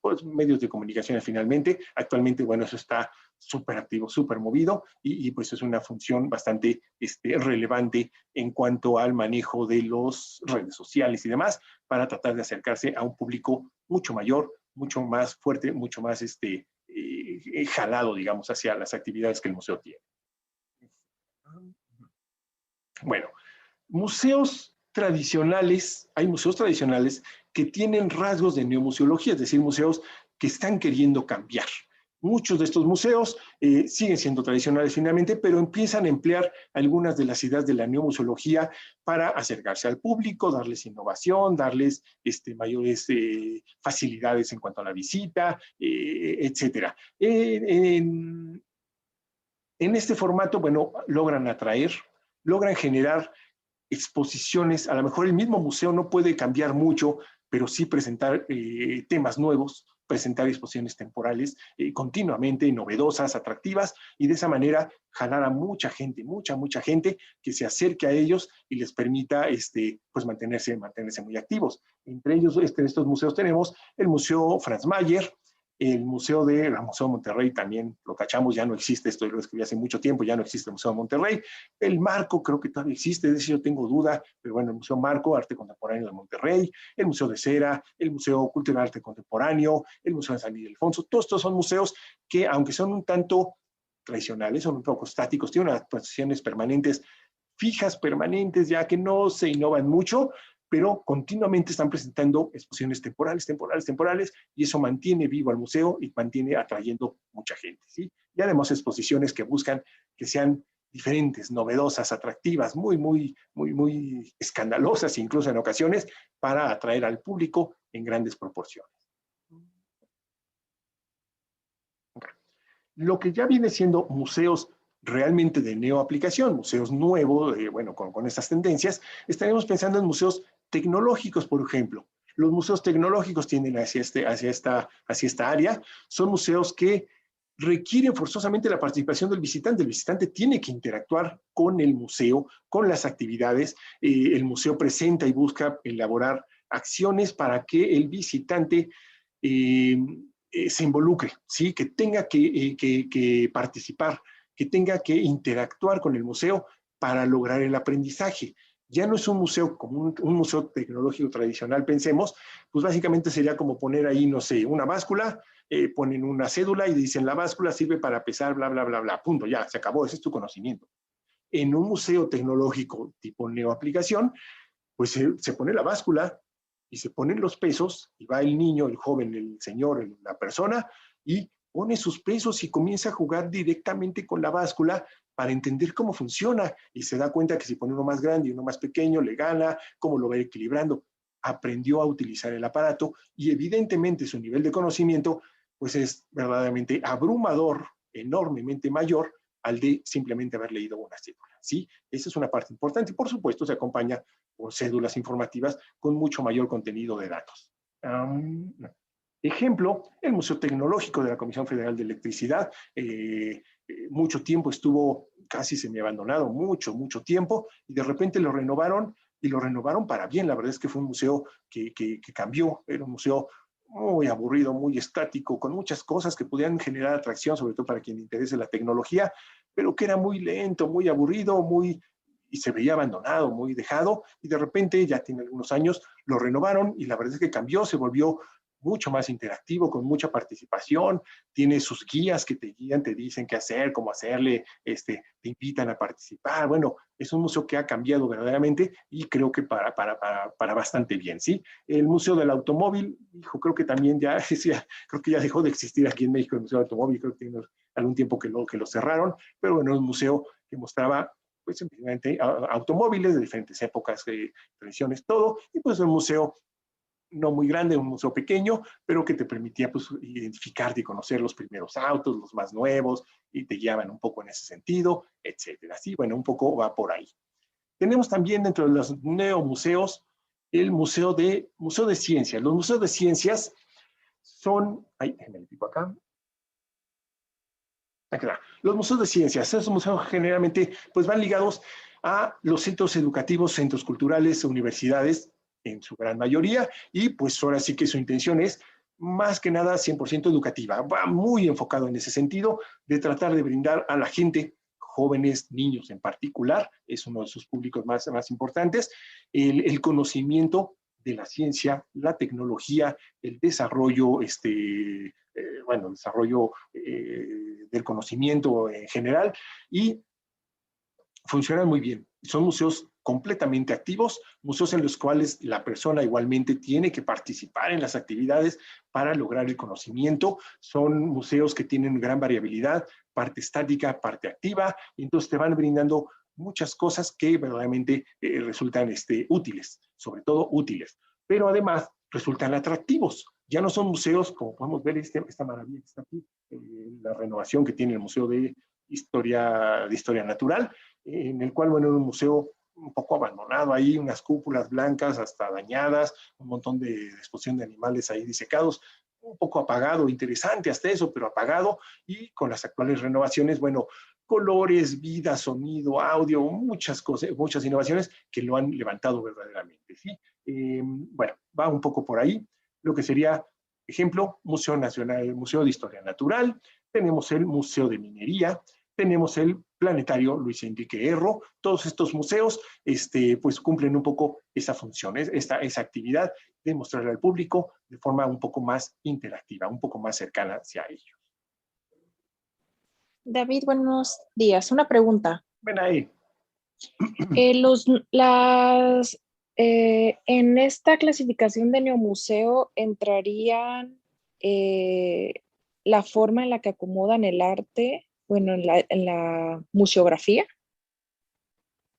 Pues, medios de comunicación finalmente. Actualmente, bueno, eso está súper activo, súper movido y pues es una función bastante relevante en cuanto al manejo de las redes sociales y demás para tratar de acercarse a un público mucho mayor, mucho más fuerte, mucho más jalado, digamos, hacia las actividades que el museo tiene. Bueno, museos tradicionales, hay museos tradicionales que tienen rasgos de neomuseología, es decir, museos que están queriendo cambiar. Muchos de estos museos siguen siendo tradicionales finalmente, pero empiezan a emplear algunas de las ideas de la neomuseología para acercarse al público, darles innovación, darles mayores facilidades en cuanto a la visita, etcétera. En este formato, bueno, logran atraer, logran generar exposiciones. A lo mejor el mismo museo no puede cambiar mucho, pero sí presentar temas nuevos, presentar exposiciones temporales continuamente novedosas, atractivas, y de esa manera jalar a mucha gente, mucha gente que se acerque a ellos y les permita pues mantenerse muy activos. Entre ellos, estos museos tenemos el Museo Franz Mayer, el Museo de Monterrey también lo tachamos, ya no existe, esto lo escribí hace mucho tiempo, ya no existe el Museo de Monterrey. El Marco creo que todavía existe, de eso yo tengo duda, pero bueno, el Museo Marco, Arte Contemporáneo de Monterrey, el Museo de Cera, el Museo Cultural Arte Contemporáneo, el Museo de San Ildefonso, todos estos son museos que, aunque son un tanto tradicionales, son un poco estáticos, tienen unas exposiciones permanentes, fijas, permanentes, ya que no se innovan mucho, pero continuamente están presentando exposiciones temporales, y eso mantiene vivo al museo y mantiene atrayendo mucha gente, ¿sí? Y además exposiciones que buscan que sean diferentes, novedosas, atractivas, muy escandalosas, incluso en ocasiones, para atraer al público en grandes proporciones. Lo que ya viene siendo museos realmente de neoaplicación, museos nuevos, bueno, con estas tendencias, estaremos pensando en museos tecnológicos, por ejemplo. Los museos tecnológicos tienden hacia esta área. Son museos que requieren forzosamente la participación del visitante. El visitante tiene que interactuar con el museo, con las actividades. El museo presenta y busca elaborar acciones para que el visitante se involucre, ¿sí? Que tenga que participar, que tenga que interactuar con el museo para lograr el aprendizaje. Ya no es un museo como un museo tecnológico tradicional, pensemos, pues básicamente sería como poner ahí, no sé, una báscula, ponen una cédula y dicen la báscula sirve para pesar, bla, bla, bla, bla, punto, ya, se acabó, ese es tu conocimiento. En un museo tecnológico tipo neoaplicación, pues se pone la báscula y se ponen los pesos y va el niño, el joven, el señor, la persona y pone sus pesos y comienza a jugar directamente con la báscula para entender cómo funciona y se da cuenta que si pone uno más grande y uno más pequeño le gana, cómo lo va equilibrando. Aprendió a utilizar el aparato y evidentemente su nivel de conocimiento pues es verdaderamente abrumador, enormemente mayor al de simplemente haber leído una cédula, ¿sí? Esa es una parte importante y por supuesto se acompaña por cédulas informativas con mucho mayor contenido de datos. Ejemplo, el Museo Tecnológico de la Comisión Federal de Electricidad, mucho tiempo estuvo casi semi-abandonado, mucho tiempo, y de repente lo renovaron, y lo renovaron para bien. La verdad es que fue un museo que cambió, era un museo muy aburrido, muy estático, con muchas cosas que podían generar atracción, sobre todo para quien le interese la tecnología, pero que era muy lento, muy aburrido, y se veía abandonado, muy dejado, y de repente, ya tiene algunos años, lo renovaron, y la verdad es que cambió, se volvió mucho más interactivo, con mucha participación, tiene sus guías que te guían, te dicen qué hacer, cómo hacerle, te invitan a participar. Bueno, es un museo que ha cambiado verdaderamente y creo que para bastante bien, ¿sí? El Museo del Automóvil, hijo, creo que también creo que ya dejó de existir aquí en México el Museo del Automóvil, creo que tiene algún tiempo que lo cerraron, pero bueno, es un museo que mostraba pues simplemente automóviles de diferentes épocas, tradiciones, todo, y pues un museo no muy grande, un museo pequeño, pero que te permitía pues, identificarte y conocer los primeros autos, los más nuevos, y te guiaban un poco en ese sentido, etcétera. Sí, bueno, un poco va por ahí. Tenemos también dentro de los neomuseos el Museo de Ciencias. Los museos de ciencias son, me pico acá. Los museos de ciencias, esos museos generalmente pues van ligados a los centros educativos, centros culturales, universidades, en su gran mayoría, y pues ahora sí que su intención es más que nada 100% educativa. Va muy enfocado en ese sentido de tratar de brindar a la gente, jóvenes, niños en particular, es uno de sus públicos más importantes, el conocimiento de la ciencia, la tecnología, el desarrollo, desarrollo del conocimiento en general, y funcionan muy bien. Son museos completamente activos, museos en los cuales la persona igualmente tiene que participar en las actividades para lograr el conocimiento. Son museos que tienen gran variabilidad, parte estática, parte activa, y entonces te van brindando muchas cosas que verdaderamente resultan útiles, sobre todo útiles, pero además resultan atractivos. Ya no son museos, como podemos ver esta maravilla que está aquí, la renovación que tiene el Museo de Historia Natural, en el cual, bueno, era un museo un poco abandonado ahí, unas cúpulas blancas hasta dañadas, un montón de exposición de animales ahí disecados, un poco apagado, interesante hasta eso, pero apagado, y con las actuales renovaciones, bueno, colores, vida, sonido, audio, muchas cosas, muchas innovaciones que lo han levantado verdaderamente, ¿sí? Bueno, va un poco por ahí, lo que sería, ejemplo, Museo Nacional, el Museo de Historia Natural, tenemos el Museo de Minería, tenemos el Planetario Luis Enrique Erro. Todos estos museos pues cumplen un poco esa función, esa actividad de mostrarle al público de forma un poco más interactiva, un poco más cercana hacia ellos. David, buenos días. Una pregunta. Ven ahí. En esta clasificación de neomuseo entrarían la forma en la que acomodan el arte, bueno, en la museografía.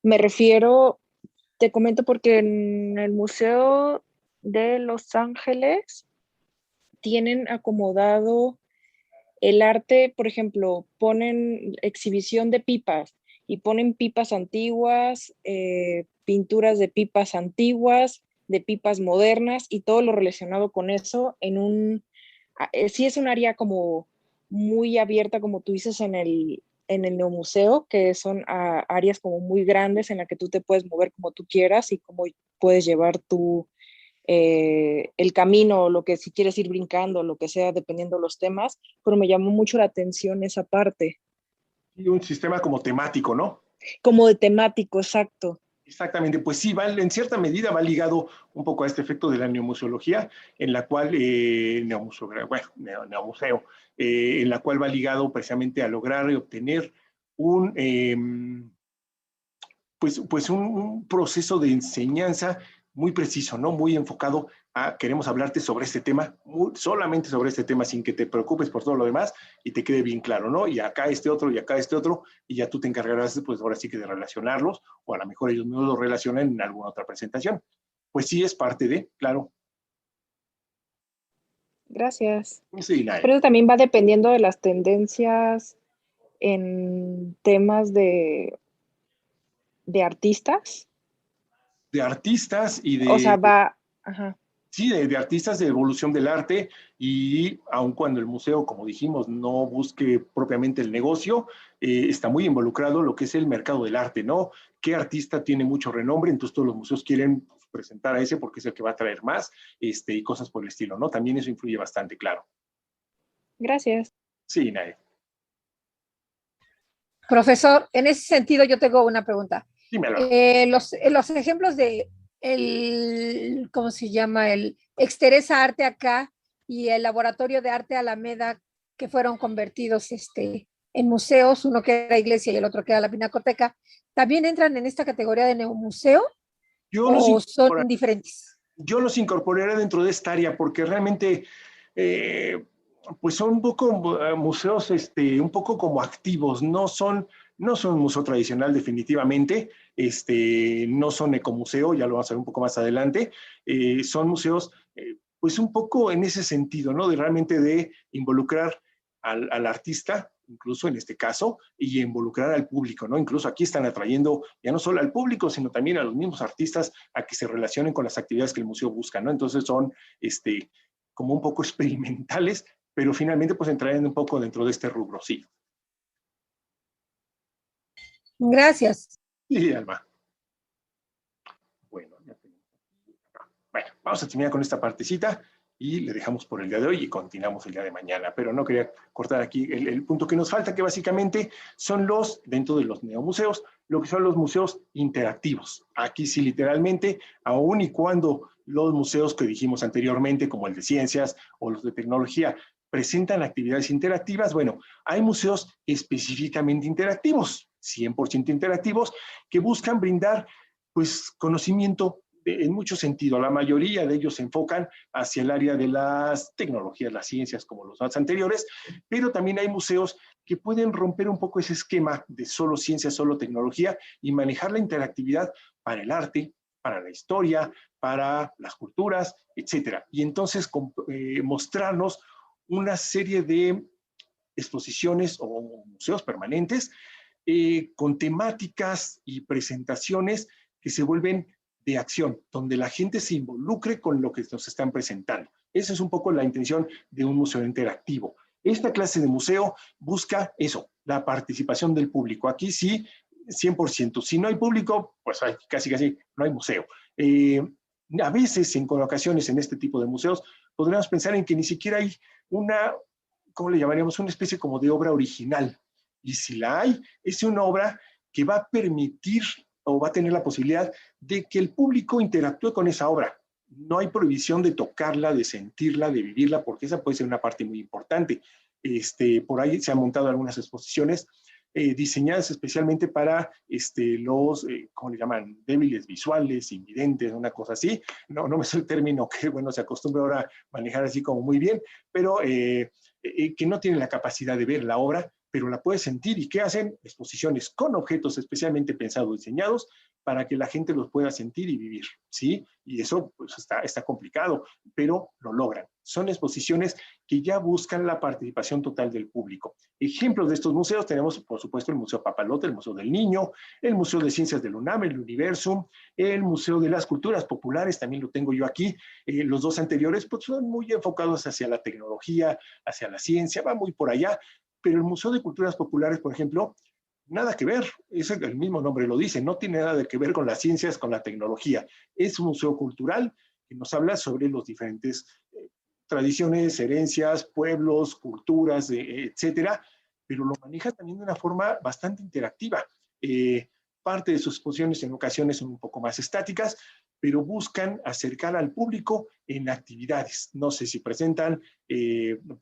Me refiero, te comento porque en el Museo de Los Ángeles tienen acomodado el arte, por ejemplo, ponen exhibición de pipas y ponen pipas antiguas, pinturas de pipas antiguas, de pipas modernas y todo lo relacionado con eso sí es un área como muy abierta, como tú dices, en el neomuseo, que son áreas como muy grandes en las que tú te puedes mover como tú quieras y cómo puedes llevar el camino, lo que si quieres ir brincando, lo que sea, dependiendo de los temas, pero me llamó mucho la atención esa parte. Y un sistema como temático, ¿no? Como de temático, exacto. Exactamente, pues sí, en cierta medida va ligado un poco a este efecto de la neomuseología, en la cual, neomuseo, en la cual va ligado precisamente a lograr y obtener pues un proceso de enseñanza muy preciso, ¿no? Muy enfocado a, queremos hablarte sobre este tema, solamente sobre este tema, sin que te preocupes por todo lo demás y te quede bien claro, ¿no? Y acá este otro, y ya tú te encargarás, pues ahora sí que de relacionarlos, o a lo mejor ellos no lo relacionan en alguna otra presentación. Pues sí, es parte de, claro. Gracias. Sí, nada. Pero eso también va dependiendo de las tendencias en temas de artistas. De artistas y O sea, de, va, ajá. sí, de artistas de evolución del arte, y aun cuando el museo, como dijimos, no busque propiamente el negocio, está muy involucrado lo que es el mercado del arte, ¿no? ¿Qué artista tiene mucho renombre? Entonces todos los museos quieren pues, presentar a ese porque es el que va a traer más, y cosas por el estilo, ¿no? También eso influye bastante, claro. Gracias. Sí, Nae. Profesor, en ese sentido yo tengo una pregunta. Dímelo. Los ejemplos de ¿cómo se llama? El Exteresa Arte acá y el Laboratorio de Arte Alameda, que fueron convertidos en museos, uno que era iglesia y el otro que era la pinacoteca, ¿también entran en esta categoría de neomuseo o son diferentes? Yo los incorporaría dentro de esta área porque realmente pues son un poco museos un poco como activos, no son un museo tradicional definitivamente, no son ecomuseo, ya lo vamos a ver un poco más adelante, son museos pues un poco en ese sentido, ¿no? De realmente de involucrar al artista, incluso en este caso, y involucrar al público, ¿no? Incluso aquí están atrayendo ya no solo al público, sino también a los mismos artistas a que se relacionen con las actividades que el museo busca, ¿no? Entonces son como un poco experimentales, pero finalmente pues entrarían un poco dentro de este rubro, sí. Gracias. Sí, Alma. Bueno, bueno, vamos a terminar con esta partecita y le dejamos por el día de hoy y continuamos el día de mañana. Pero no quería cortar aquí el punto que nos falta, que básicamente son dentro de los neomuseos, lo que son los museos interactivos. Aquí sí, literalmente, aun y cuando los museos que dijimos anteriormente, como el de ciencias o los de tecnología, presentan actividades interactivas, bueno, hay museos específicamente interactivos, 100% interactivos, que buscan brindar, pues, conocimiento en mucho sentido. La mayoría de ellos se enfocan hacia el área de las tecnologías, las ciencias, como los más anteriores, pero también hay museos que pueden romper un poco ese esquema de solo ciencia, solo tecnología y manejar la interactividad para el arte, para la historia, para las culturas, etcétera. Y entonces mostrarnos una serie de exposiciones o museos permanentes con temáticas y presentaciones que se vuelven de acción, donde la gente se involucre con lo que nos están presentando. Esa es un poco la intención de un museo interactivo. Esta clase de museo busca eso, la participación del público. Aquí sí, 100%. Si no hay público, pues casi no hay museo. A veces, en ocasiones, en este tipo de museos, podríamos pensar en que ni siquiera hay una, ¿cómo le llamaríamos? Una especie como de obra original. Y si la hay, es una obra que va a permitir o va a tener la posibilidad de que el público interactúe con esa obra. No hay prohibición de tocarla, de sentirla, de vivirla, porque esa puede ser una parte muy importante. Por ahí se han montado algunas exposiciones diseñadas especialmente para los, ¿cómo le llaman? Débiles visuales, invidentes, una cosa así. No me sé el término que, bueno, se acostumbra ahora a manejar así como muy bien, pero que no tienen la capacidad de ver la obra, pero la puede sentir. ¿Y qué hacen? Exposiciones con objetos especialmente pensados, diseñados, para que la gente los pueda sentir y vivir, ¿sí? Y eso pues está complicado, pero lo logran. Son exposiciones que ya buscan la participación total del público. Ejemplos de estos museos tenemos, por supuesto, el Museo Papalote, el Museo del Niño, el Museo de Ciencias del UNAM, el Universum, el Museo de las Culturas Populares, también lo tengo yo aquí. Los dos anteriores pues, son muy enfocados hacia la tecnología, hacia la ciencia, va muy por allá, pero el Museo de Culturas Populares, por ejemplo, nada que ver, es el mismo nombre lo dice, no tiene nada que ver con las ciencias, con la tecnología. Es un museo cultural que nos habla sobre los diferentes tradiciones, herencias, pueblos, culturas, etcétera, pero lo maneja también de una forma bastante interactiva. Parte de sus exposiciones en ocasiones son un poco más estáticas, pero buscan acercar al público en actividades. No sé si presentan,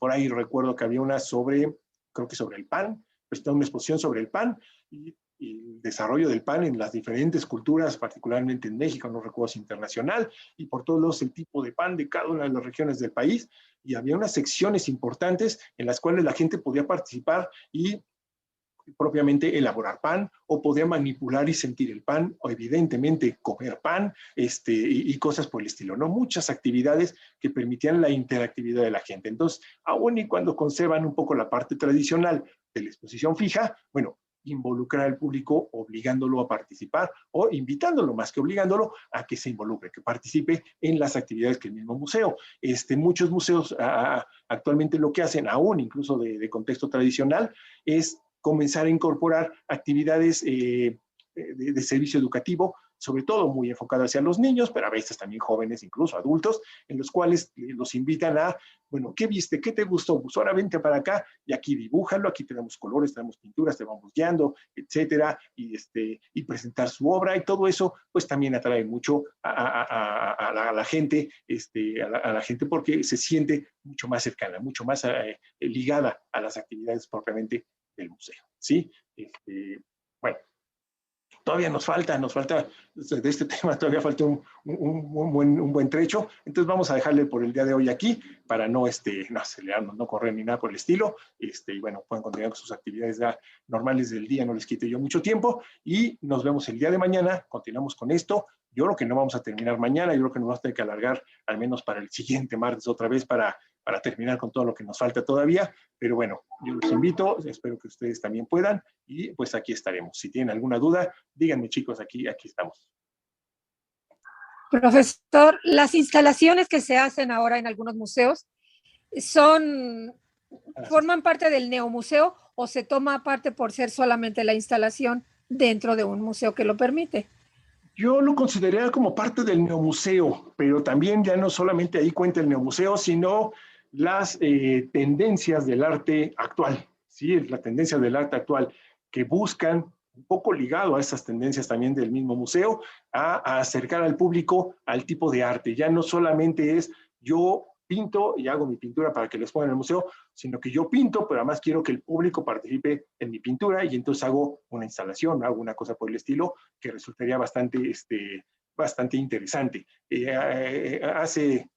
por ahí recuerdo que había una creo que sobre el pan, presentó una exposición sobre el pan y el desarrollo del pan en las diferentes culturas, particularmente en México, no recuerdo si internacional, y por todos lados el tipo de pan de cada una de las regiones del país, y había unas secciones importantes en las cuales la gente podía participar y propiamente elaborar pan, o podía manipular y sentir el pan, o evidentemente comer pan, y cosas por el estilo, ¿no? Muchas actividades que permitían la interactividad de la gente. Entonces, aún y cuando conservan un poco la parte tradicional de la exposición fija, bueno, involucrar al público obligándolo a participar o invitándolo más que obligándolo a que se involucre, que participe en las actividades que el mismo museo. Muchos museos actualmente lo que hacen, aún incluso de contexto tradicional, es comenzar a incorporar actividades de servicio educativo, sobre todo muy enfocado hacia los niños, pero a veces también jóvenes, incluso adultos, en los cuales los invitan a, bueno, ¿qué viste? ¿Qué te gustó? Pues ahora vente para acá y aquí dibújalo, aquí tenemos colores, tenemos pinturas, te vamos guiando, etcétera, y presentar su obra, y todo eso, pues también atrae mucho a la gente, a la gente porque se siente mucho más cercana, mucho más ligada a las actividades propiamente del museo, ¿sí? Bueno, todavía nos falta, de este tema todavía falta un buen trecho, entonces vamos a dejarle por el día de hoy aquí, para no acelerarnos, no correr ni nada por el estilo, y bueno, pueden continuar con sus actividades ya normales del día, no les quite yo mucho tiempo, y nos vemos el día de mañana, continuamos con esto. Yo creo que no vamos a terminar mañana, yo creo que nos vamos a tener que alargar al menos para el siguiente martes otra vez para terminar con todo lo que nos falta todavía, pero bueno, yo los invito, espero que ustedes también puedan, y pues aquí estaremos. Si tienen alguna duda, díganme chicos, aquí estamos. Profesor, las instalaciones que se hacen ahora en algunos museos ¿forman parte del neomuseo o se toma parte por ser solamente la instalación dentro de un museo que lo permite. Yo lo consideraría como parte del neomuseo, pero también ya no solamente ahí cuenta el neomuseo, sino las tendencias del arte actual, ¿sí? La tendencia del arte actual que buscan, un poco ligado a esas tendencias también del mismo museo, a acercar al público al tipo de arte. Ya no solamente es yo pinto y hago mi pintura para que les pongan en el museo, sino que yo pinto, pero además quiero que el público participe en mi pintura y entonces hago una instalación, hago una cosa por el estilo que resultaría bastante interesante. Hace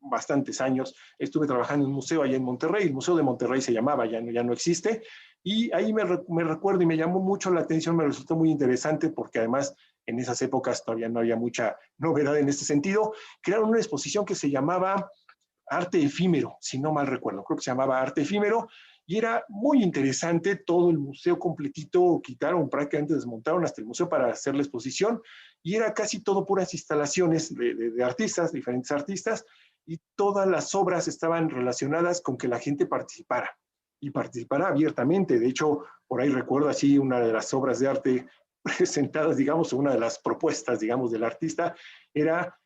bastantes años estuve trabajando en un museo allá en Monterrey, el Museo de Monterrey se llamaba, ya no existe, y ahí me recuerdo y me llamó mucho la atención, me resultó muy interesante porque además en esas épocas todavía no había mucha novedad en este sentido. Crearon una exposición que se llamaba Arte Efímero, si no mal recuerdo, creo que se llamaba Arte Efímero, y era muy interesante, todo el museo completito, quitaron, prácticamente desmontaron hasta el museo para hacer la exposición, y era casi todo puras instalaciones de artistas, diferentes artistas, y todas las obras estaban relacionadas con que la gente participara, y participara abiertamente. De hecho, por ahí recuerdo así una de las obras de arte presentadas, digamos, una de las propuestas, digamos, del artista, era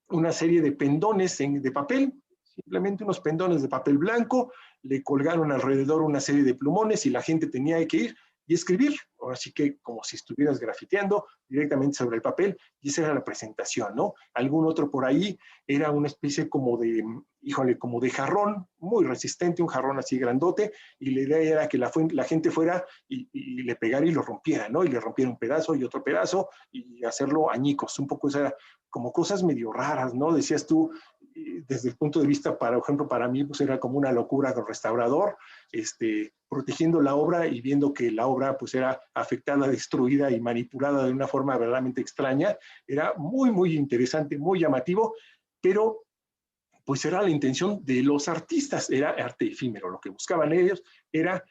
una serie de pendones de papel, simplemente unos pendones de papel blanco, le colgaron alrededor una serie de plumones y la gente tenía que ir y escribir, así que como si estuvieras grafiteando directamente sobre el papel, y esa era la presentación, ¿no? Algún otro por ahí era una especie como de, como de jarrón, muy resistente, un jarrón así grandote, y la idea era que la gente fuera y le pegara y lo rompiera, ¿no? Y le rompiera un pedazo y otro pedazo, y hacerlo añicos, un poco esa, como cosas medio raras, ¿no? Decías tú, desde el punto de vista, por ejemplo, para mí, pues era como una locura con restaurador, protegiendo la obra y viendo que la obra pues era afectada, destruida y manipulada de una forma verdaderamente extraña. Era muy, muy interesante, muy llamativo, pero pues era la intención de los artistas, era arte efímero. Lo que buscaban ellos era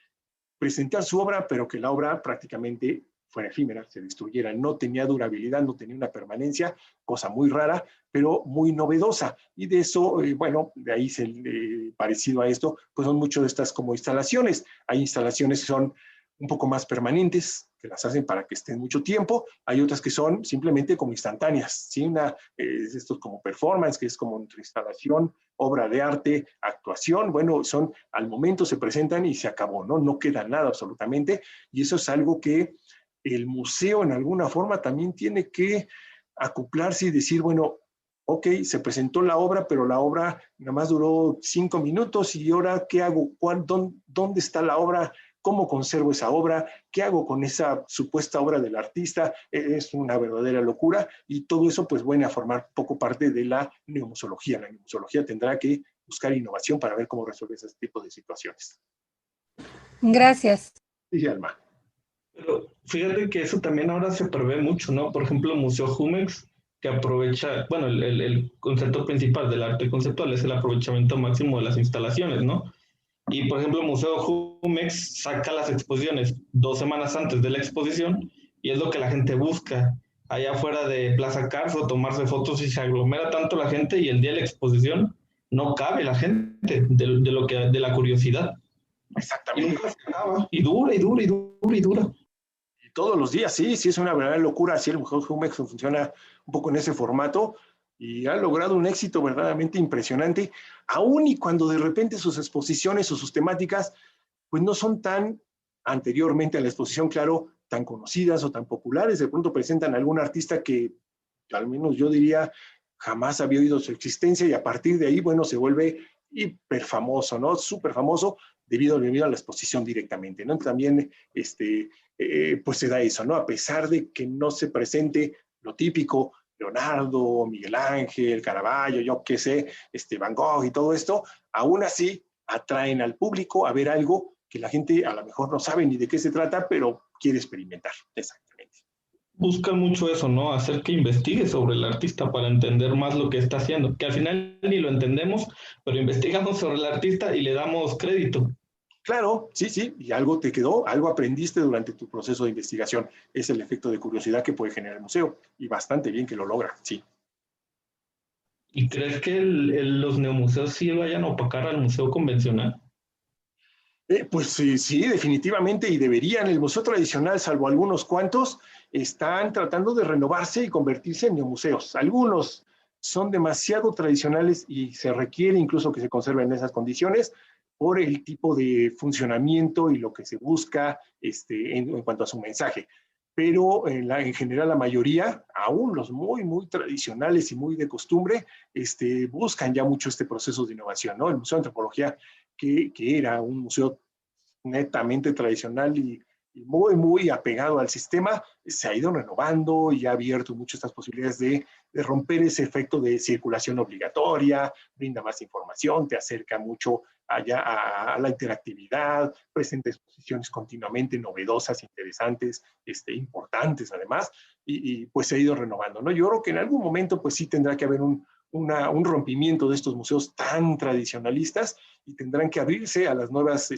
presentar su obra, pero que la obra prácticamente fuera efímera, se destruyera, no tenía durabilidad, no tenía una permanencia, cosa muy rara, pero muy novedosa. Y de eso, bueno, de ahí parecido a esto, pues son muchas de estas como instalaciones. Hay instalaciones que son un poco más permanentes, que las hacen para que estén mucho tiempo. Hay otras que son simplemente como instantáneas, ¿sí? Esto como performance, que es como entre instalación, obra de arte, actuación, bueno, son al momento se presentan y se acabó, ¿no? No queda nada absolutamente, y eso es algo que el museo en alguna forma también tiene que acoplarse y decir, bueno, ok, se presentó la obra, pero la obra nada más duró 5 minutos y ahora, ¿qué hago? ¿Dónde está la obra? ¿Cómo conservo esa obra? ¿Qué hago con esa supuesta obra del artista? Es una verdadera locura y todo eso pues viene a formar poco parte de la neomuseología. La neomuseología tendrá que buscar innovación para ver cómo resolver ese tipo de situaciones. Gracias. Sí, Alma. Pero fíjate que eso también ahora se prevé mucho, ¿no? Por ejemplo, el Museo Jumex, que aprovecha, bueno, el concepto principal del arte conceptual es el aprovechamiento máximo de las instalaciones, ¿no? Y, por ejemplo, el Museo Jumex saca las exposiciones 2 semanas antes de la exposición y es lo que la gente busca. Allá afuera de Plaza Carso, tomarse fotos y se aglomera tanto la gente y el día de la exposición no cabe la gente de la curiosidad. Exactamente. Y nunca se acaba. Y dura, y dura, y dura, y dura. Y todos los días, sí, es una verdadera locura. Así el Museo Jumex funciona un poco en ese formato y ha logrado un éxito verdaderamente impresionante, aun y cuando de repente sus exposiciones o sus temáticas pues no son tan anteriormente a la exposición, claro, tan conocidas o tan populares. De pronto presentan a algún artista que al menos yo diría jamás había oído su existencia y a partir de ahí, bueno, se vuelve hiper famoso, ¿no? Súper famoso debido a la exposición directamente, ¿no? También, pues se da eso, ¿no? A pesar de que no se presente lo típico, Leonardo, Miguel Ángel, Caravaggio, yo qué sé, Van Gogh y todo esto, aún así atraen al público a ver algo que la gente a lo mejor no sabe ni de qué se trata, pero quiere experimentar. Exactamente. Busca mucho eso, ¿no? Hacer que investigue sobre el artista para entender más lo que está haciendo, que al final ni lo entendemos, pero investigamos sobre el artista y le damos crédito. Claro, sí, y algo te quedó, algo aprendiste durante tu proceso de investigación. Es el efecto de curiosidad que puede generar el museo y bastante bien que lo logra, sí. ¿Y crees que los neomuseos sí vayan a opacar al museo convencional? Pues sí, definitivamente, y deberían. El museo tradicional, salvo algunos cuantos, están tratando de renovarse y convertirse en neomuseos. Algunos son demasiado tradicionales y se requiere incluso que se conserven en esas condiciones por el tipo de funcionamiento y lo que se busca en cuanto a su mensaje. Pero en general la mayoría, aún los muy, muy tradicionales y muy de costumbre, buscan ya mucho este proceso de innovación, ¿no? El Museo de Antropología, que era un museo netamente tradicional y muy, muy apegado al sistema, se ha ido renovando y ha abierto mucho estas posibilidades de romper ese efecto de circulación obligatoria, brinda más información, te acerca mucho allá a la interactividad, presenta exposiciones continuamente novedosas, interesantes, importantes además, y pues se ha ido renovando, ¿no? Yo creo que en algún momento pues sí tendrá que haber un rompimiento de estos museos tan tradicionalistas y tendrán que abrirse a las nuevas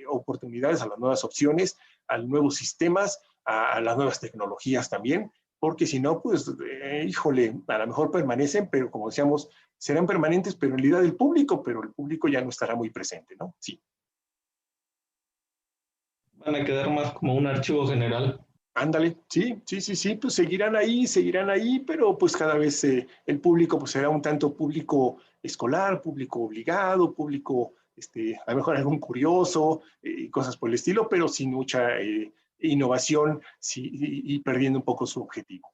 oportunidades, a las nuevas opciones, a los nuevos sistemas, a las nuevas tecnologías también, porque si no, pues, híjole, a lo mejor permanecen, pero como decíamos, serán permanentes, pero en realidad del público, pero el público ya no estará muy presente, ¿no? Sí. Van a quedar más como un archivo general. Ándale, sí, sí, sí, sí, pues seguirán ahí, pero pues cada vez el público pues será un tanto público escolar, público obligado, público, a lo mejor algún curioso, cosas por el estilo, pero sin mucha innovación sí, y perdiendo un poco su objetivo.